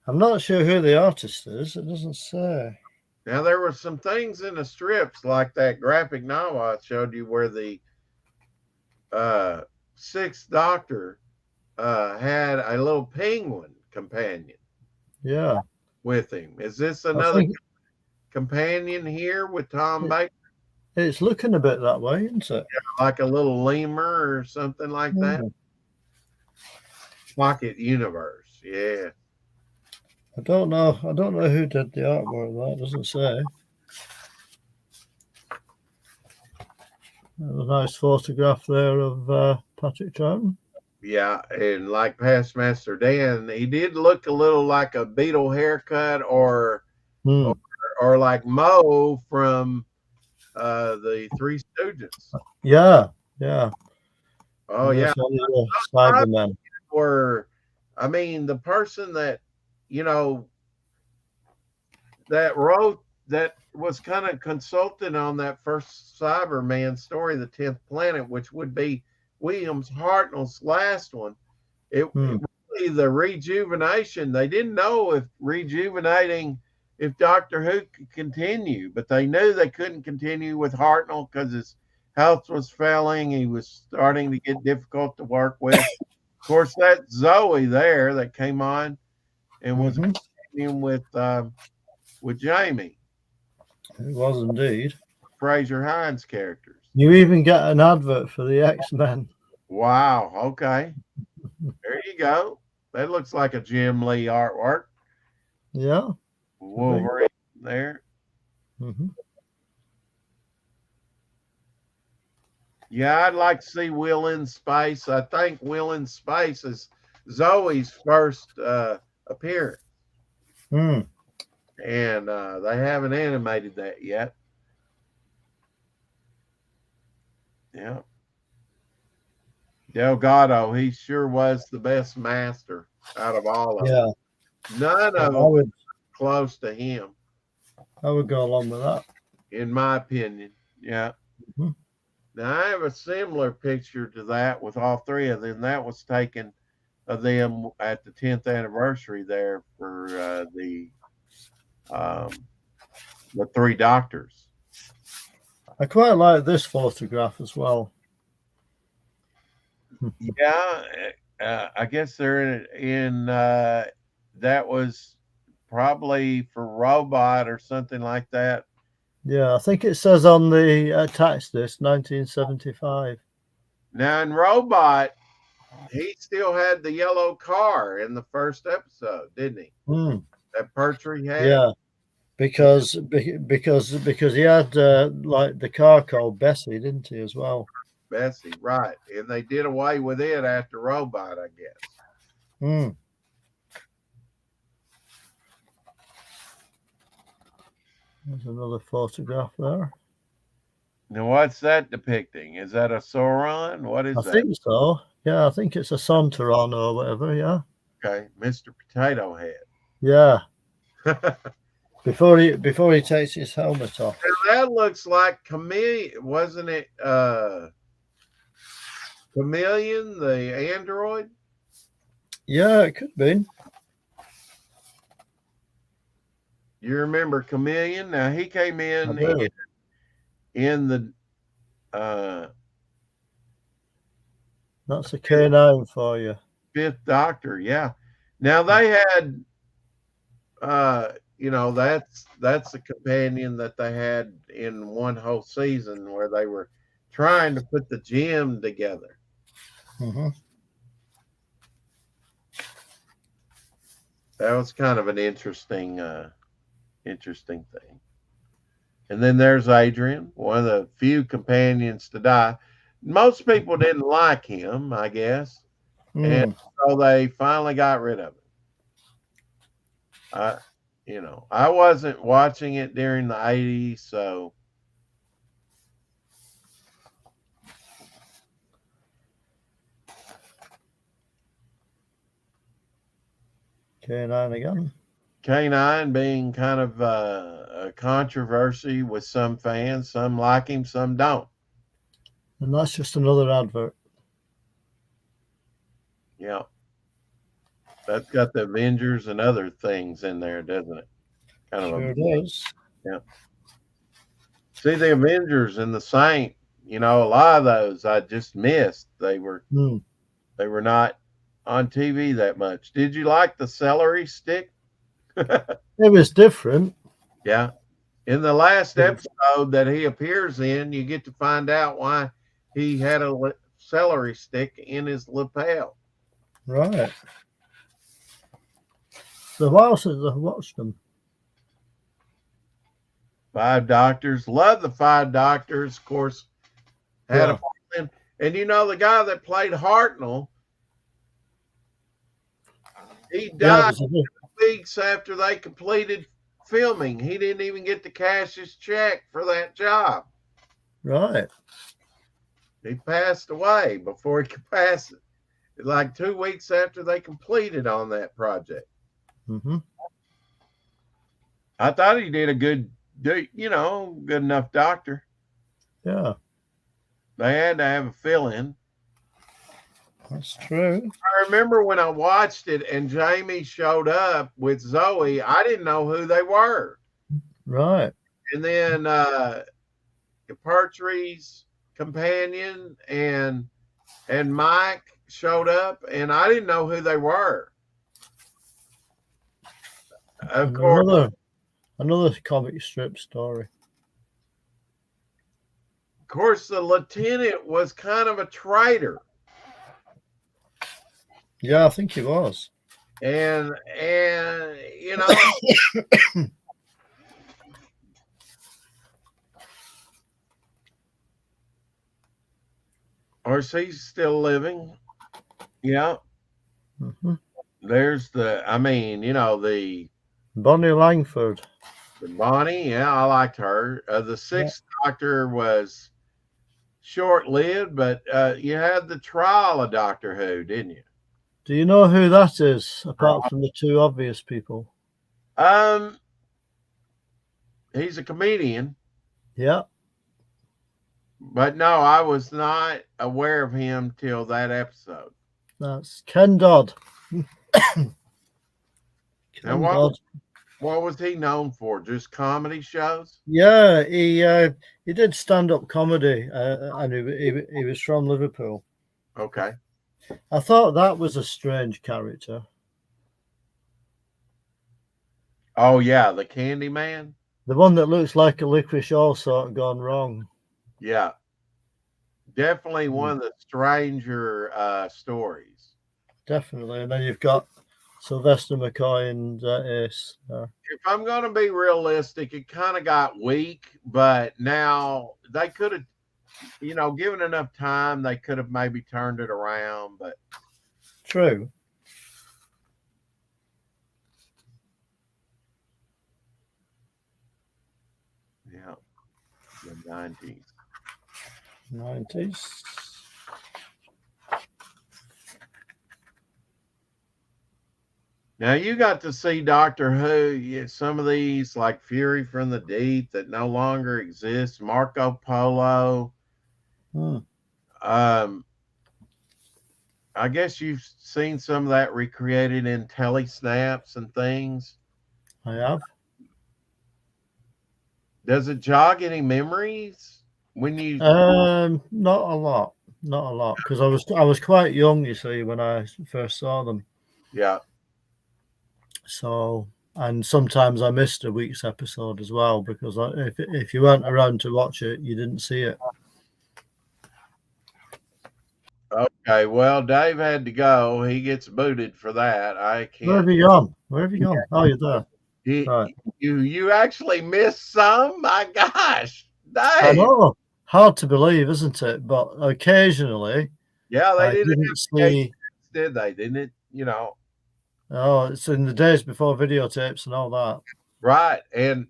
I'm not sure who the artist is. It doesn't say. Now, there were some things in the strips, like that graphic novel I showed you where the Sixth Doctor had a little penguin companion. Yeah. With him. Is this another companion here with Tom Baker? It's looking a bit that way, isn't it? Yeah, like a little lemur or something like that. Pocket Universe. Yeah. I don't know who did the artwork. That doesn't say. A nice photograph there of Patrick Troughton. Yeah, and like Past Master Dan, he did look a little like a Beetle haircut or like Moe from the Three Stooges. Yeah. Oh, yeah. Cybermen. I mean, the person that, that wrote, that was kind of consulted on that first Cyberman story, The 10th Planet, which would be Williams Hartnell's last one. It really, the rejuvenation, they didn't know if Doctor Who could continue, but they knew they couldn't continue with Hartnell because his health was failing. He was starting to get difficult to work with. Of course, that Zoe there that came on and was continuing with Jamie. It was indeed. Fraser Hines characters. You even get an advert for the X-Men. Wow. Okay. There you go. That looks like a Jim Lee artwork. Yeah. Wolverine there. Yeah, I'd like to see Will in Space. I think Will in Space is Zoe's first appearance. And they haven't animated that yet. Yeah. Delgado, he sure was the best master out of all of them. None of them was close to him. I would go along with that. In my opinion. Yeah. Now, I have a similar picture to that with all 3 of them. That was taken of them at the 10th anniversary there for the three doctors. I quite like this photograph as well. Yeah, I guess they're in that was probably for Robot or something like that. Yeah, I think it says on the tax list 1975. Now in Robot, he still had the yellow car in the first episode, didn't he? Mm, That Pertwee had. yeah, because he had like the car called Bessie, didn't he, as well? Bessie, right. And they did away with it after Robot, I guess. Mm. There's another photograph there. Now, what's that depicting? Is that a Sauron? What is I that? think so. Yeah, I think it's a Sontaran or whatever. Yeah, Okay, Mr. Potato Head. yeah. Now, Before he takes his helmet off. that looks like Chameleon, wasn't it? Chameleon, the android? Yeah, it could be. You remember Chameleon? Now, he came I in do. in the That's a K9 for you. Fifth Doctor, yeah. Now they had that's a companion that they had in one whole season where they were trying to put the gem together. Mm-hmm. That was kind of an interesting thing. And then there's Adrian, one of the few companions to die. Most people didn't like him, I guess. And so they finally got rid of him. I wasn't watching it during the 80s, so K9 again. K9 being kind of a controversy with some fans. Some like him, some don't. And that's just another advert. Yeah. That's got the Avengers and other things in there, doesn't it? Kind of Sure a, does. yeah. See, the Avengers and the Saint, a lot of those I just missed. They were not on TV that much. Did you like the celery stick? It was different. Yeah. In the last episode that he appears in, you get to find out why he had a celery stick in his lapel. Right. So what else have I watched them? Five Doctors. Love the Five Doctors, of course. Had a part in. And the guy that played Hartnell, he died weeks after they completed filming. He didn't even get to cash his check for that job. Right. He passed away before he could pass it. Like 2 weeks after they completed on that project. Mm-hmm. I thought he did a good enough doctor. Yeah. They had to have a fill-in. That's true. I remember when I watched it and Jamie showed up with Zoe, I didn't know who they were. Right. And then Pertwee's companion and Mike showed up, and I didn't know who they were. Of course, another comic strip story. Of course, the lieutenant was kind of a traitor. Yeah, I think he was. And or is he still living? Yeah. Mm-hmm. There's the Bonnie Langford. Bonnie. Yeah, I liked her. The Sixth Doctor was short-lived, but you had the trial of Doctor Who, didn't you? Do you know who that is, apart from the two obvious people? He's a comedian. Yeah. But no, I was not aware of him till that episode. That's Ken Dodd. Ken And what Dodd. what was he known for? Just comedy shows? Yeah, he did stand-up comedy, and he was from Liverpool. Okay. I thought that was a strange character. Oh yeah, the Candy Man. The one that looks like a licorice allsort gone wrong. Yeah, definitely one of the stranger stories. Definitely. And then you've got Sylvester McCoy and Ace. If I'm going to be realistic, it kind of got weak, but now they could have, given enough time, they could have maybe turned it around. But True. yeah, the 90s. 90s. Now you got to see Doctor Who. Some of these, like Fury from the Deep, that no longer exists. Marco Polo. Hmm. I guess you've seen some of that recreated in telesnaps and things. I have. Does it jog any memories when you? Not a lot. Not a lot. Because I was quite young, you see, when I first saw them. Yeah. So, and sometimes I missed a week's episode as well, because if you weren't around to watch it, you didn't see it. Okay. Well, Dave had to go. He gets booted for that. I can't. Where have you gone? Where have you gone? Oh, you're there. Right. You actually missed some? My gosh, I Dave. know. Hard to believe, isn't it? But occasionally, Yeah, they I didn't didn't see. did they? Didn't it? Oh, it's in the days before videotapes and all that. Right.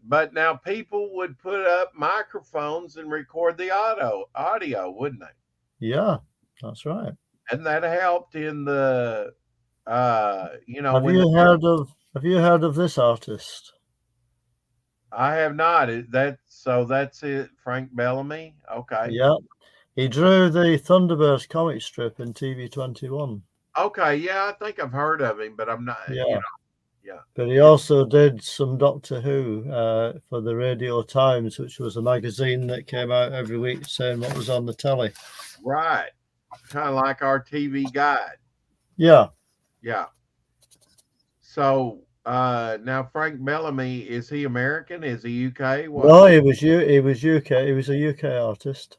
But now people would put up microphones and record the audio, wouldn't they? Yeah, that's right. And that helped in the Have you heard of this artist? I have not. That's it, Frank Bellamy. Okay. Yeah. He drew the Thunderbirds comic strip in TV21. Okay, yeah, I think I've heard of him, but I'm not. Yeah. Yeah. But he also did some Doctor Who for the Radio Times, which was a magazine that came out every week saying what was on the telly. Right. Kind of like our TV guide. Yeah. Yeah. So now Frank Bellamy, is he American? Is he UK? No, he was UK. He was a UK artist.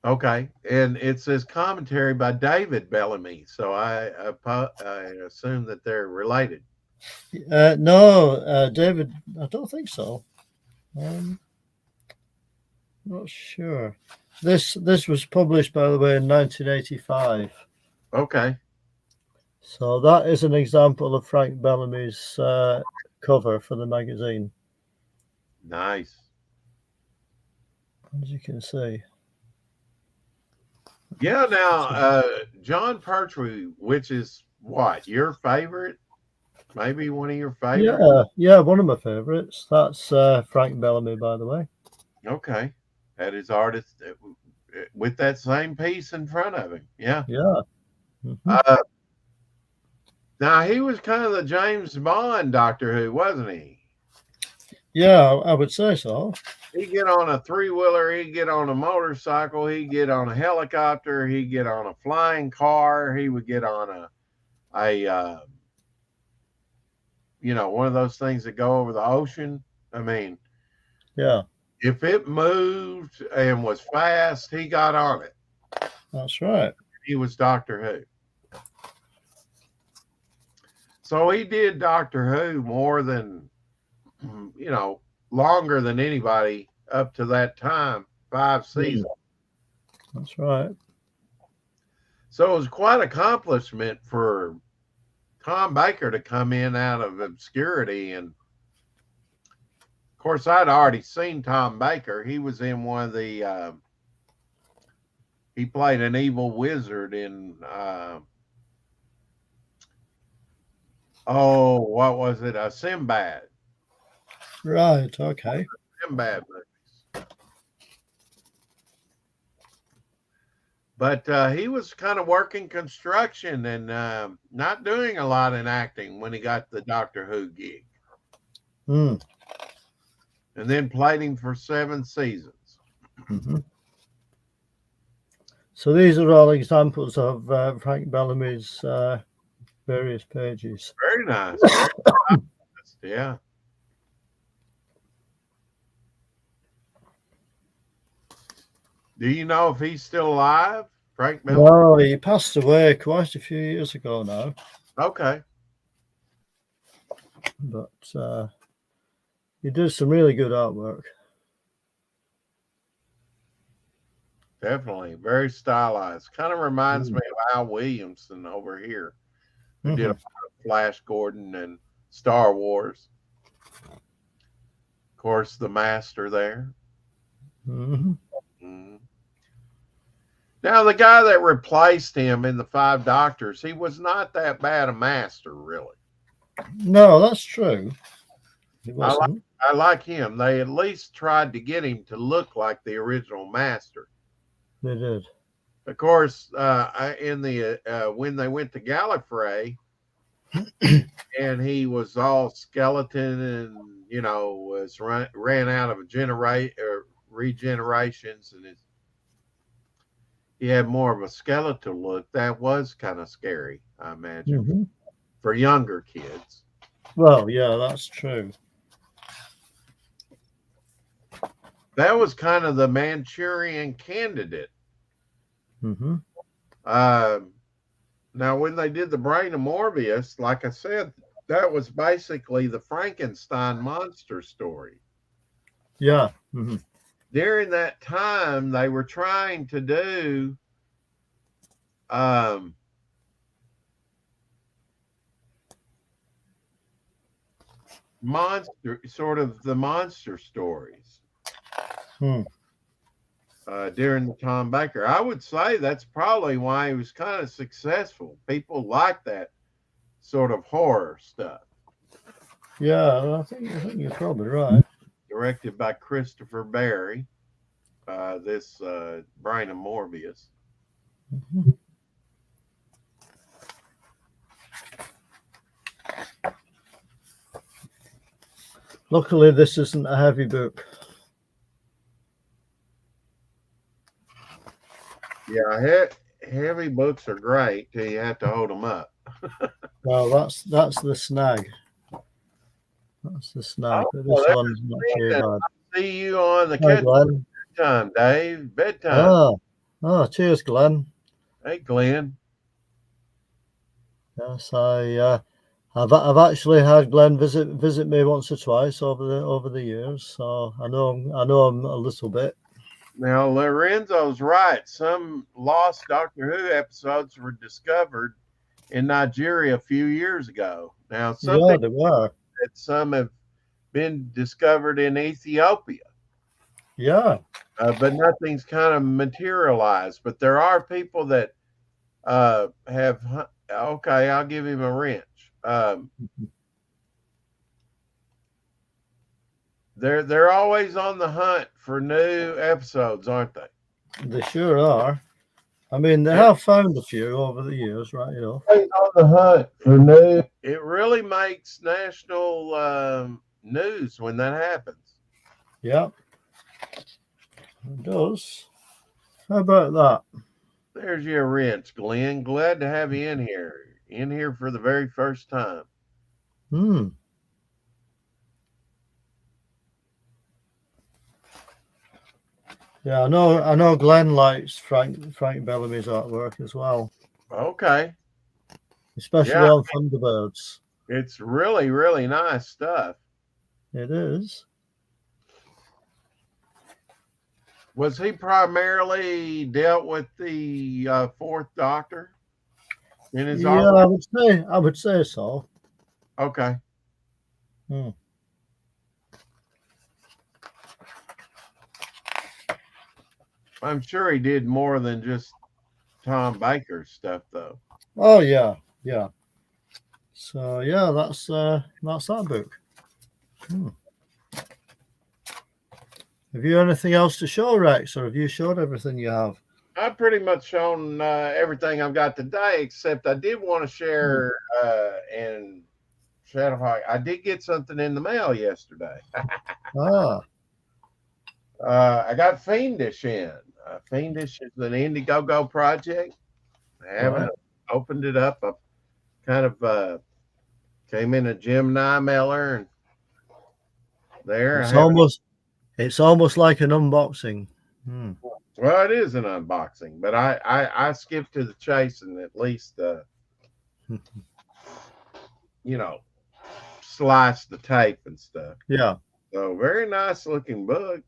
Okay, and it says commentary by David Bellamy, so I assume that they're related. No, David, I don't think so. Not sure. This was published, by the way, in 1985. Okay. So that is an example of Frank Bellamy's cover for the magazine. Nice. As you can see. Yeah, now John Pertwee, which is what, your favorite? Maybe one of your favorites? Yeah, one of my favorites. That's Frank Bellamy, by the way. Okay. That is artist with that same piece in front of him. Yeah. Yeah. Mm-hmm. Now he was kind of the James Bond Doctor Who, wasn't he? Yeah, I would say so. He'd get on a three-wheeler, he'd get on a motorcycle, he'd get on a helicopter, he'd get on a flying car, he would get on a one of those things that go over the ocean. I mean, yeah, if it moved and was fast, he got on it. That's right. He was Doctor Who. So he did Doctor Who more than, longer than anybody up to that time, 5 seasons. That's right. So it was quite an accomplishment for Tom Baker to come in out of obscurity. And of course, I'd already seen Tom Baker. He was in one of the, he played an evil wizard in, what was it? Sinbad. Right. Okay. Sinbad movies. But he was kind of working construction and not doing a lot in acting when he got the Doctor Who gig. Mm. And then played him for 7 seasons. Mhm. So these are all examples of Frank Bellamy's various pages. Very nice. Very nice. Yeah. Do you know if he's still alive, Frank Bellamy? No, he passed away quite a few years ago now, Okay. but he did some really good artwork. Definitely. Very stylized. Kind of reminds me of Al Williamson over here, who did a lot of Flash Gordon and Star Wars. Of course, the master there. Mhm. Mhm. Now, the guy that replaced him in the 5 Doctors, he was not that bad a master, really. No, that's true. He wasn't. I like him. They at least tried to get him to look like the original master. They did. Of course, in the when they went to Gallifrey, and he was all skeleton and was ran out of regenerations, and he had more of a skeletal look. That was kind of scary, I imagine, Mhm. for younger kids. Well, yeah, that's true. That was kind of the Manchurian Candidate. Hmm. Now, when they did the Brain of Morbius, like I said, that was basically the Frankenstein monster story. Yeah. Hmm. During that time, they were trying to do the monster stories during the Tom Baker. I would say that's probably why he was kind of successful. People like that sort of horror stuff. Yeah, I think you're probably right. Directed by Christopher Barry, this Brain of Morbius. Mhm. Luckily, this isn't a heavy book. Yeah, heavy books are great till you have to hold them up. Well, that's the snag. That's the snag. But this that's one's not too bad. See you on the Hi, catch Glenn. time, Dave. Bedtime. Oh, cheers, Glenn. Hey, Glenn. Yes, I've actually had Glenn visit me once or twice over the years, so I know him a little bit. Now, Lorenzo's right. Some lost Doctor Who episodes were discovered in Nigeria a few years ago. Now, Yeah, they were. some have been discovered in Ethiopia. Yeah. But nothing's kind of materialized. But there are people that have. Okay, I'll give him a wrench. They're always on the hunt for new episodes, aren't they? They sure are. I mean, they have found a few over the years, right? Always on the hunt for new. It really makes national news when that happens. Yeah, it does. How about that? There's your wrench, Glenn. Glad to have you in here for the very first time. Yeah, I know Glenn likes Frank Bellamy's artwork as well. Okay. Especially on Thunderbirds. It's really, really nice stuff. It is. Was he primarily dealt with the 4th Doctor in his artwork? I would say so. Okay. I'm sure he did more than just Tom Baker's stuff, though. Oh yeah. So yeah, that's that book. Have you anything else to show, Rex, or have you showed everything you have? I've pretty much shown everything I've got today, except I did want to share and Shadowhawk. I did get something in the mail yesterday. Ah, I got Fiendish in. Fiendish is an Indiegogo project. I haven't right. opened it up. I kind of came in a Gemini mailer and there. It's almost like an unboxing. Hmm. Well, it is an unboxing, but I skipped to the chase and at least you know, slice the tape and stuff. Yeah. So very nice looking book.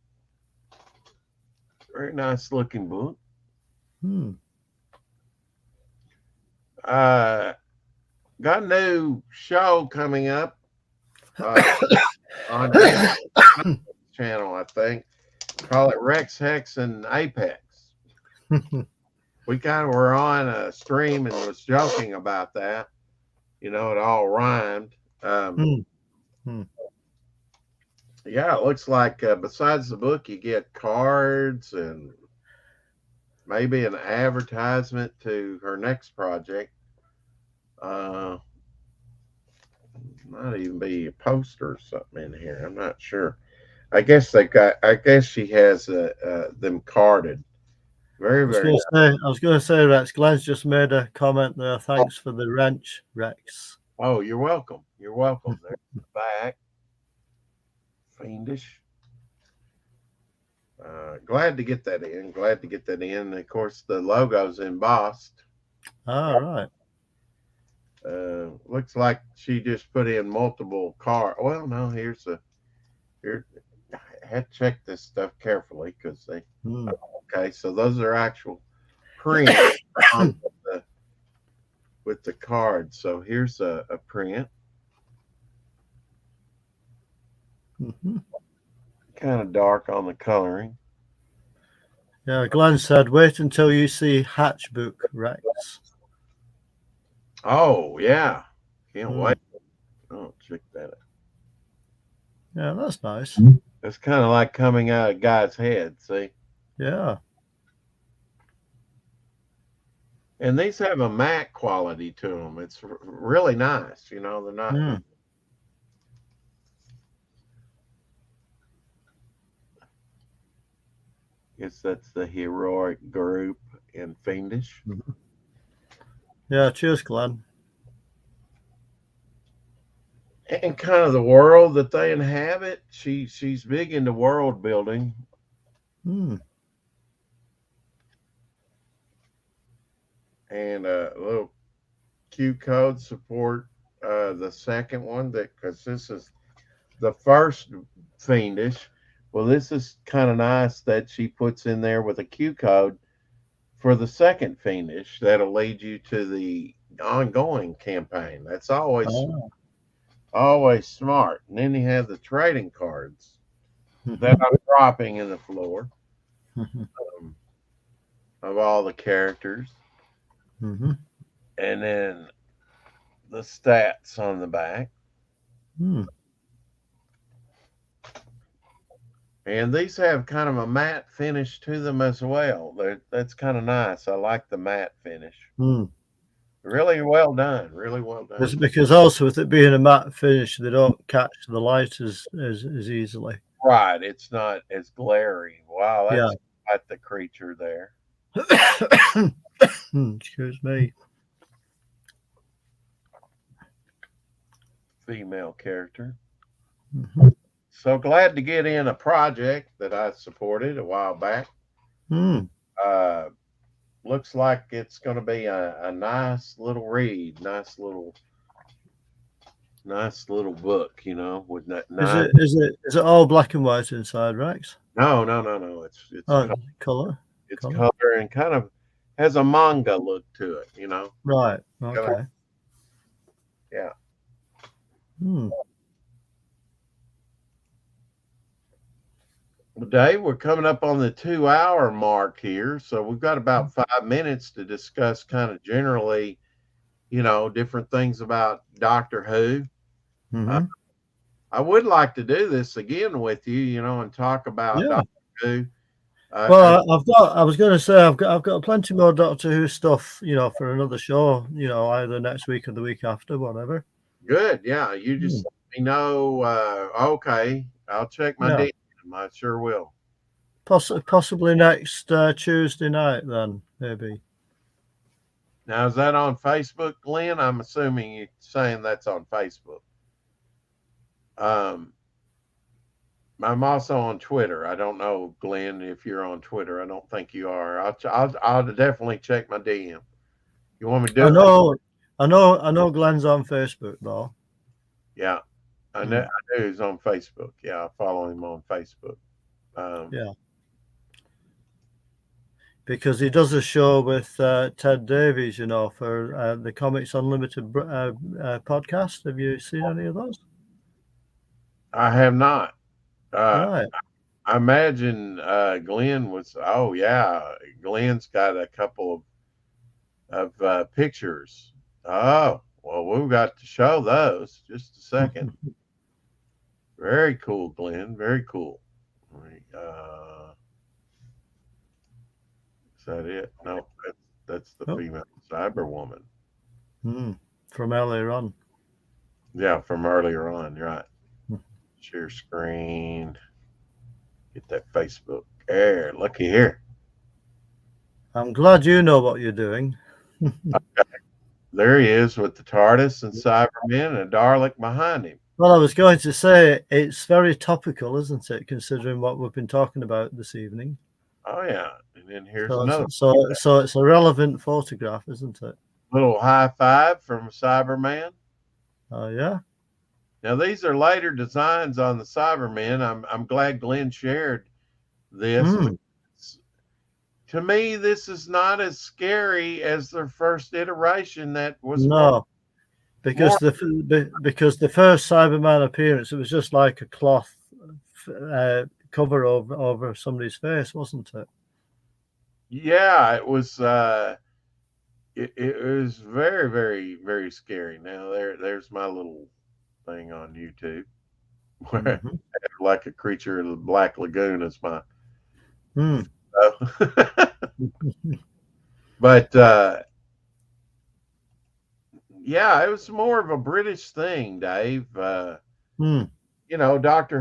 Very nice looking book. Hmm. Got a new show coming up on the channel, I think. Call it Rex, Hex, and Apex. We kind of were on a stream and was joking about that. You know, it all rhymed. Yeah, it looks like besides the book, you get cards and maybe an advertisement to her next project. Might even be a poster or something in here. I'm not sure. I guess she has them carded. Very, very nice. I was going to say, Rex. Glenn's just made a comment there. Thanks for the wrench, Rex. Oh, you're welcome. You're welcome. There's the back. Fiendish. Glad to get that in. Glad to get that in. Of course, the logo's embossed. All right. Looks like she just put in multiple Well, no, here. I had to check this stuff carefully because they. Okay, so those are actual prints with the card. So here's a print. Kind of dark on the coloring. Yeah, Glenn said, wait until you see Hatch book, Rex. Oh, yeah. Can't wait. Oh, check that out. Yeah, that's nice. It's kind of like coming out of a guy's head, see? Yeah. And these have a matte quality to them. It's really nice. You know, they're not. Guess that's the heroic group in Fiendish. Yeah, cheers, Glenn. And kind of the world that they inhabit. She's big into world building. And a little Q code support the second one because this is the first Fiendish. Well, this is kind of nice that she puts in there with a Q code for the second Fiendish that'll lead you to the ongoing campaign. That's always smart. And then you have the trading cards that I'm dropping in the floor of all the characters. And then the stats on the back. And these have kind of a matte finish to them as well. That's kind of nice. I like the matte finish. Really well done. Really well done. It's because also with it being a matte finish, they don't catch the light as easily. Right. It's not as glary. Wow, that's quite the creature there. Excuse me. Female character. So glad to get in a project that I supported a while back. Looks like it's going to be a nice little read, nice little book, you know, with that. Is it all black and white inside, Rex? No. It's color. It's color and kind of has a manga look to it, you know. Right. Okay. Yeah. Today we're coming up on the 2-hour mark here, so we've got about 5 minutes to discuss kind of generally, you know, different things about Doctor Who. I would like to do this again with you, you know, and talk about Doctor Who Well, I was going to say, I've got plenty more Doctor Who stuff, for another show, either next week or the week after, whatever. good. Yeah, you just let me know. Okay, I'll check my Yeah. DM. I sure will. Possibly next Tuesday night, then maybe. Now, is that on Facebook, Glenn? I'm assuming you're saying that's on Facebook. I'm also on Twitter. I don't know, Glenn, if you're on Twitter. I don't think you are. I'll definitely check my DM. You want me to do it? I know. Glenn's on Facebook though. Yeah, I know he's on Facebook. Yeah, I follow him on Facebook. Yeah. Because he does a show with Ted Davies, for the Comics Unlimited podcast. Have you seen any of those? I have not. Right. I imagine Glenn was. Oh yeah, Glenn's got a couple of pictures. Oh well, we've got to show those. Just a second. Very cool, Glenn. Very cool. Is that it? No, that's the female cyber woman. From earlier on. Yeah, from earlier on. Right. Share screen. Get that Facebook. There, looky here. I'm glad you know what you're doing. There he is with the TARDIS and Cybermen and a Dalek behind him. Well, I was going to say it's very topical, isn't it, considering what we've been talking about this evening? Oh yeah, and then here's another. So it's a relevant photograph, isn't it? Little high five from Cyberman. Oh yeah. Now these are later designs on the Cybermen. I'm glad Glenn shared this. To me, this is not as scary as their first iteration. That was because the first Cyberman appearance, it was just like a cloth cover over somebody's face, wasn't it? Yeah, it was. It was very, very, very scary. Now there's my little thing on YouTube, where like a creature of the Black Lagoon is my. But yeah, it was more of a British thing, Dave. Doctor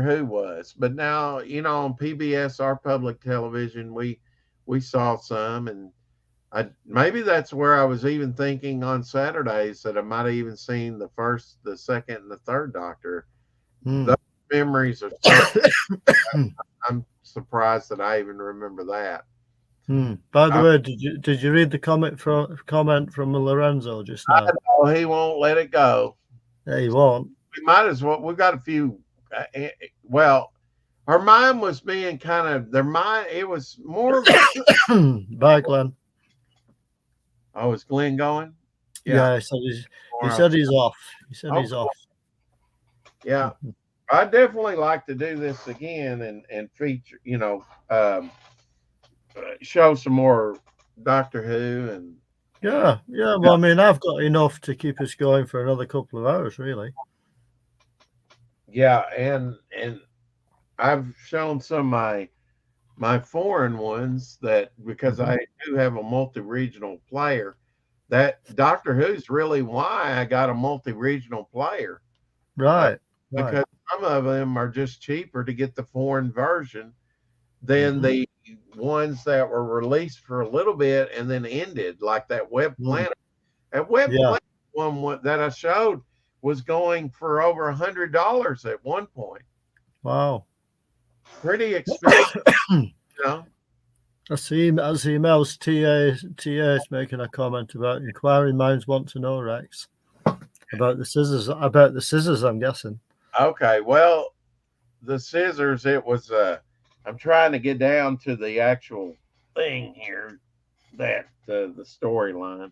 Who was, but now on PBS, our public television, we saw some, and maybe that's where I was even thinking on Saturdays that I might have even seen the first, the second, and the third Doctor. Those memories are. I'm surprised that I even remember that. By the way, did you read the comment from Lorenzo just now? Oh, he won't let it go. Yeah, he won't. We might as well. We've got a few. Well, her mind was being kind of their mind. It was more. Bye, Glenn. Oh, is Glenn going? Yeah, he said he's off. He said he's off. Yeah, I definitely like to do this again and feature. Show some more Doctor Who and. Yeah. Well, I mean, I've got enough to keep us going for another couple of hours, really. Yeah, and I've shown some of my foreign ones that because I do have a multi-regional player. That Doctor Who's really why I got a multi-regional player. Right. Because some of them are just cheaper to get the foreign version than the ones that were released for a little bit and then ended, like that Web Planet. That Web Planet one that I showed was going for over $100 at one point. Wow. Pretty expensive. I see emails. TA is making a comment about inquiring minds want to know, Rex, about the scissors. I'm guessing. Okay, well, the scissors. It was. I'm trying to get down to the actual thing here. That the storyline.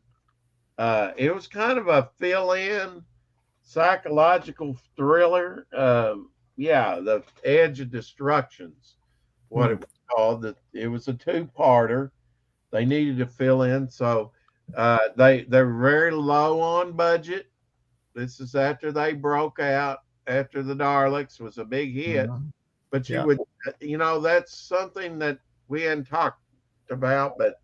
It was kind of a fill-in psychological thriller. The Edge of Destructions, what it was called. It was a two-parter. They needed to fill in, so they're very low on budget. This is after they broke out after the Daleks was a big hit. But you would, that's something that we hadn't talked about, but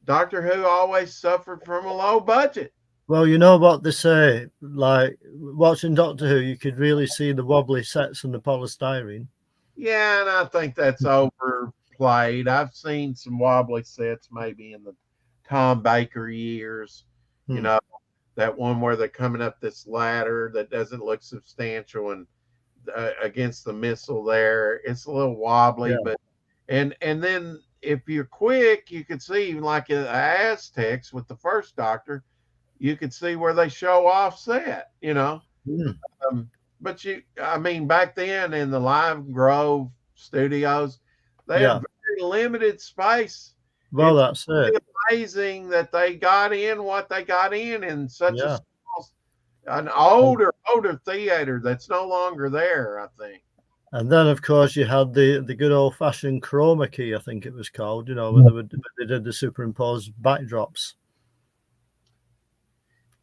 Doctor Who always suffered from a low budget. Well, you know what they say, like watching Doctor Who, you could really see the wobbly sets and the polystyrene. Yeah, and I think that's overplayed. I've seen some wobbly sets maybe in the Tom Baker years, you Hmm. know, that one where they're coming up this ladder that doesn't look substantial and against the missile there. It's a little wobbly, Yeah. but and then if you're quick, you could see like in the Aztecs with the first Doctor, you could see where they show offset, you know. Hmm. But I mean, back then in the Live Grove studios, they Yeah. had very limited space. Well, It's that's it. amazing that they got in what they got in such Yeah. an older theater that's no longer there, I think. And then, of course, you had the good old fashioned chroma key, I think it was called. You know, when they did the superimposed backdrops.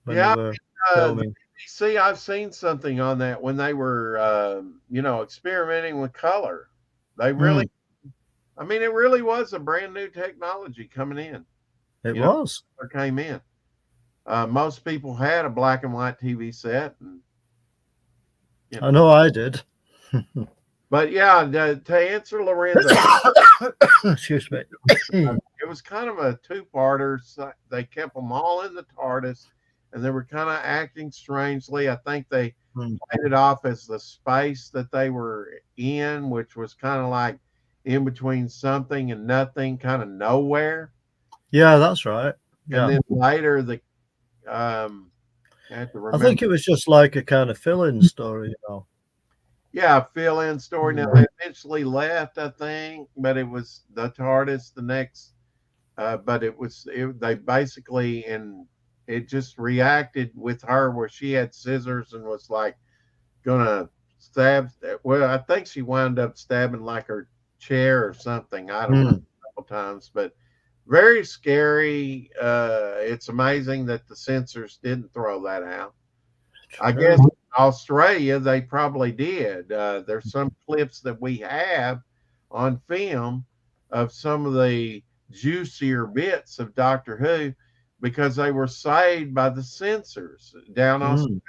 When Yeah, they were the filming. BBC, I've seen something on that when they were, experimenting with color. They really, I mean, it really was a brand new technology coming in. It you know, was. Or came in. Most people had a black and white TV set, and I know I did. but yeah, to answer Lorenzo, Excuse me. it was kind of a two-parter. So they kept them all in the TARDIS, and they were kind of acting strangely. I think they played it off as the space that they were in, which was kind of like in between something and nothing, kind of nowhere. Yeah, that's right. Yeah. And then later, I have to I remember. think it was just like a kind of fill-in story, you know. Yeah, fill-in story. Now they eventually left, I think, but it was the TARDIS the next. But they basically, and it just reacted with her where she had scissors and was like gonna stab. Well, I think she wound up stabbing like her chair or something. I don't know, a couple times, but very scary. It's amazing that the censors didn't throw that out. I guess in Australia they probably did. There's some clips that we have on film of some of the juicier bits of Doctor Who because they were saved by the censors down Australia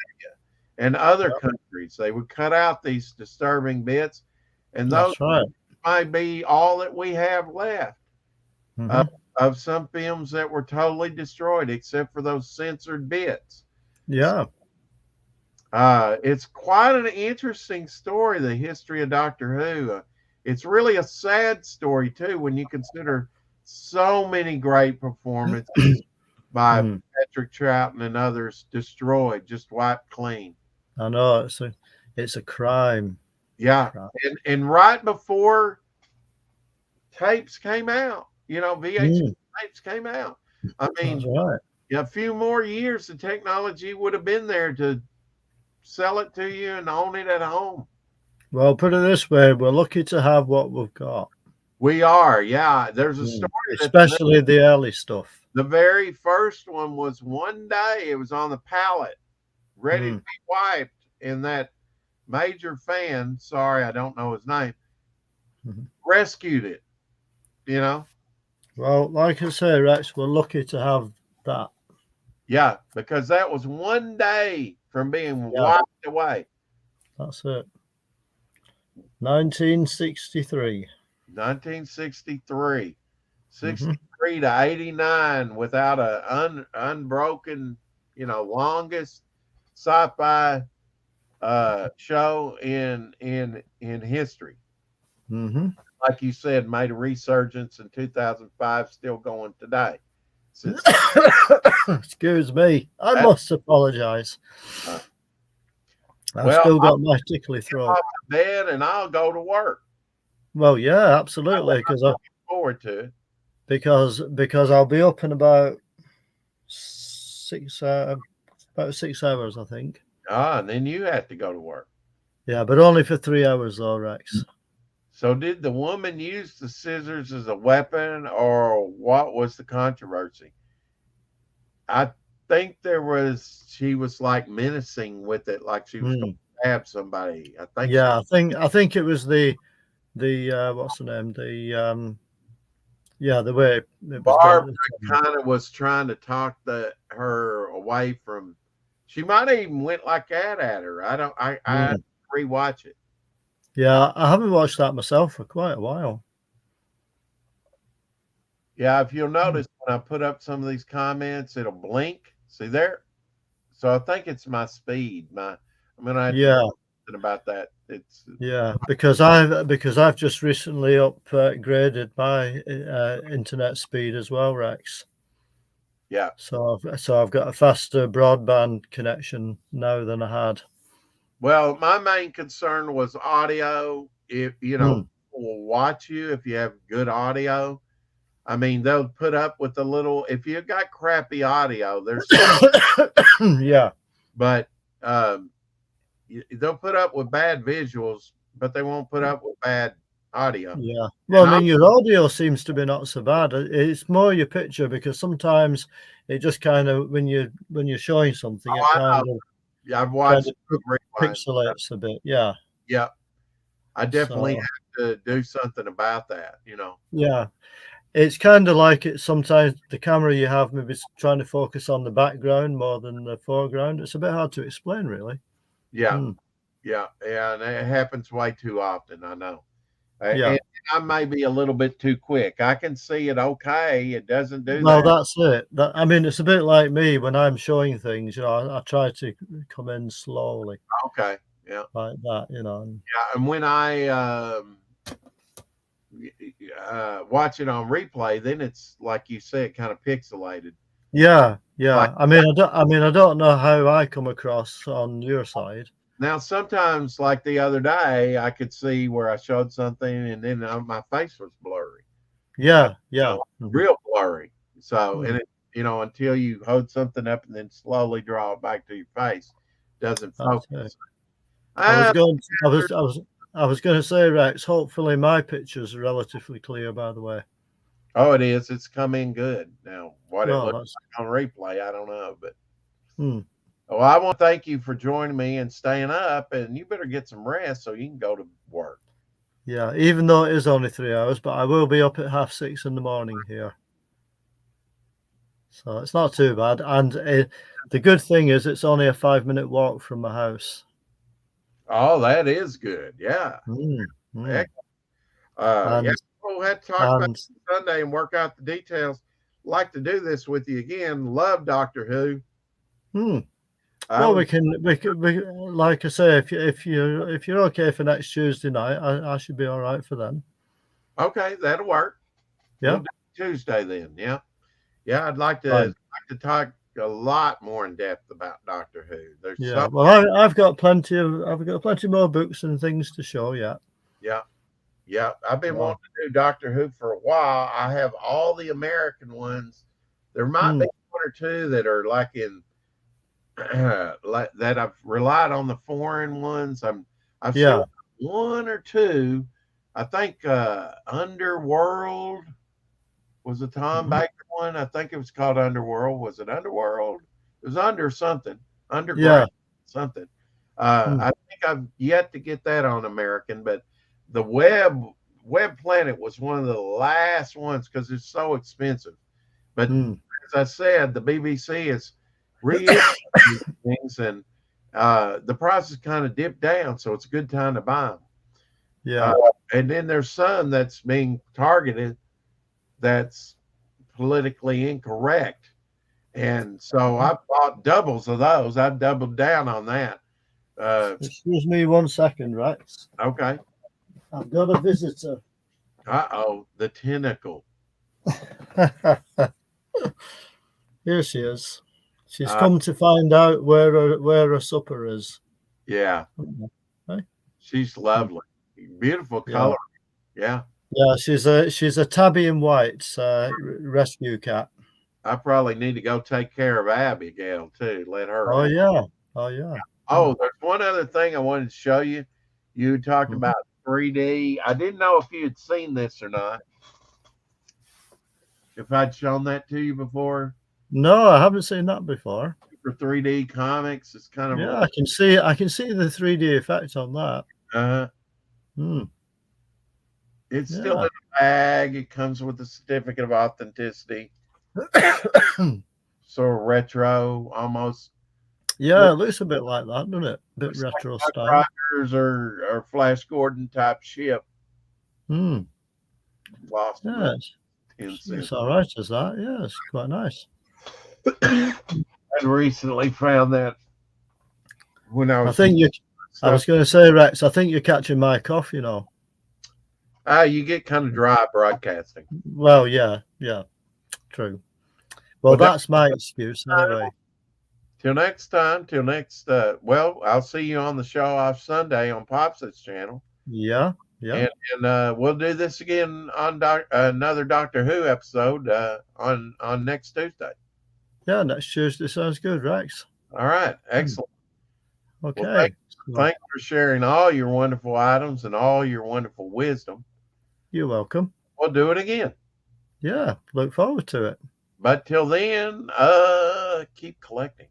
and other countries. They would cut out these disturbing bits, and those might be all that we have left of some films that were totally destroyed, except for those censored bits. Yeah. It's quite an interesting story, the history of Doctor Who. It's really a sad story, too, when you consider so many great performances by Patrick Troughton and others destroyed, just wiped clean. I know, it's a crime. Yeah, and right before tapes came out, VHS tapes came out. I mean, a few more years, the technology would have been there to sell it to you and own it at home. Well, put it this way, we're lucky to have what we've got. We are, yeah. There's a story, especially the early stuff. The very first one was one day it was on the pallet, ready to be wiped, and that major fan, sorry, I don't know his name, rescued it. Well, like I say, Rex, we're lucky to have that. Yeah, because that was one day from being wiped away. That's it. 1963. 1963. 63 to 89 without a unbroken, longest sci-fi show in history. Like you said, made a resurgence in 2005, still going today. Excuse me, I must apologize. I've still got my tickly throat. Bed and I'll go to work. Well, yeah, absolutely, because I forward to it. Because I'll be up in about 6 hours, I think. And then you have to go to work. Yeah, but only for 3 hours, though, Rex. So, did the woman use the scissors as a weapon, or what was the controversy? I think she was like menacing with it, like she was going to stab somebody. I think. Yeah, I think it was the what's the name? Yeah, the way it was Barbara done. kind of was trying to talk her away from. She might have even went like that at her. I don't. I Mm. rewatch it. Yeah, I haven't watched that myself for quite a while. Yeah, if you'll notice when I put up some of these comments, it'll blink. See there? So I think it's my speed. I'm gonna have to Yeah, do something about that. It's yeah, because I've just recently upgraded my internet speed as well, Rex. yeah. So I've got a faster broadband connection now than I had. Well, my main concern was audio. If you know, Mm. people will watch you if you have good audio. I mean, they'll put up with a little. If you got crappy audio, there's, Yeah, but they'll put up with bad visuals, but they won't put up with bad audio. yeah. Well, And I mean, your audio seems to be not so bad. It's more your picture because sometimes it just kind of when you're showing something, it I kind know. of Yeah, I've watched reruns. pixelates a bit. Yeah. Yeah, I definitely So have to do something about that. yeah, it's kind of like it. Sometimes the camera you have maybe is trying to focus on the background more than the foreground. It's a bit hard to explain, really. Yeah, Mm. yeah, and it happens way too often. I know. Yeah. And I may be a little bit too quick. I can see it okay. It doesn't do No, that. that's it. I mean, it's a bit like me when I'm showing things. I try to come in slowly Okay. Yeah. like that. And Yeah. And when I watch it on replay, then it's like you say, kind of pixelated. yeah, Like yeah. I mean, I don't know how I come across on your side. now, sometimes, like the other day, I could see where I showed something, and then my face was blurry. Yeah, yeah. Mhm. Real blurry. So, Mm. and until you hold something up and then slowly draw it back to your face, doesn't That's focus. it. I was Ah, going. I was going to say, Rex. Hopefully, my picture's relatively clear. By the way. oh, it is. It's come in good. Now, what it Well, looks that's. like on replay, I don't know. But Hmm. well, I want to thank you for joining me and staying up. And you better get some rest so you can go to work. Yeah, even though it is only 3 hours, but I will be up at 6:30 in the morning here. So it's not too bad. And the good thing is it's only a 5-minute walk from my house. Oh, that is good. Yeah. Mm, mm. Heck, yeah. And We'll have to talk about and Sunday and work out the details. Like to do this with you again. Love Doctor Who. well, we like I say, if you're okay for next Tuesday night, I should be all right for then. Okay, that'll work. Yeah. We'll do Tuesday then. Yeah. Yeah, I'd like Fine. to talk a lot more in depth about Doctor Who. There's Yeah. so Well, I've got plenty more books and things to show yet. yeah. Yeah. I've been Yeah. wanting to do Doctor Who for a while. I have all the American ones. There might be one or two that are like in like that I've relied on the foreign ones. I've Yeah. seen one or two. I think Underworld was a Tom Mhm. Baker one. I think it was called Underworld. Was it Underworld? It was under something. Yeah. Underground something. Mm. I think I've yet to get that on American, but the Web Planet was one of the last ones because it's so expensive. But as I said, the BBC is reissuing things, and the prices kind of dipped down, so it's a good time to buy them. Yeah. And then there's some that's being targeted that's politically incorrect, and so I bought doubles of those. I've doubled down on that. Excuse me 1 second, Rex. Okay. I've got a visitor. Uh-oh, the tentacle. Here she is. She's come to find out where her supper is. Yeah. Hey? She's lovely. Beautiful color. Yeah. Yeah, she's a tabby and white rescue cat. I probably need to go take care of Abigail too. Let her Oh out. yeah. Oh yeah. Oh, there's one other thing I wanted to show you. You talked about 3D. I didn't know if you had seen this or not. If I'd shown that to you before. No, I haven't seen that before. For 3D comics, it's kind of I can see the 3D effect on that. It's still in a bag. It comes with a certificate of authenticity. Sort of retro, almost. Yeah, it looks a bit like that, doesn't it? A bit Looks like retro Buck style. Rogers or Flash Gordon type ship. Hmm. Lost Yeah, about it's, 10 it's cents. all right as that. Yeah, it's quite nice. I recently found that when I I was. think you. I was going to say, Rex. I think you're catching my cough. You know. You get kind of dry broadcasting. Well, yeah, true. Well, Well, that's my excuse anyway. Till next time. Till next. Well, I'll see you on the show off Sunday on Pops's channel. Yeah. And we'll do this again on another Doctor Who episode on next Tuesday. Yeah, next Tuesday sounds good, Rex. All right, excellent. Okay. Well, thanks for sharing all your wonderful items and all your wonderful wisdom. You're welcome. We'll do it again. Yeah, look forward to it. But till then, keep collecting.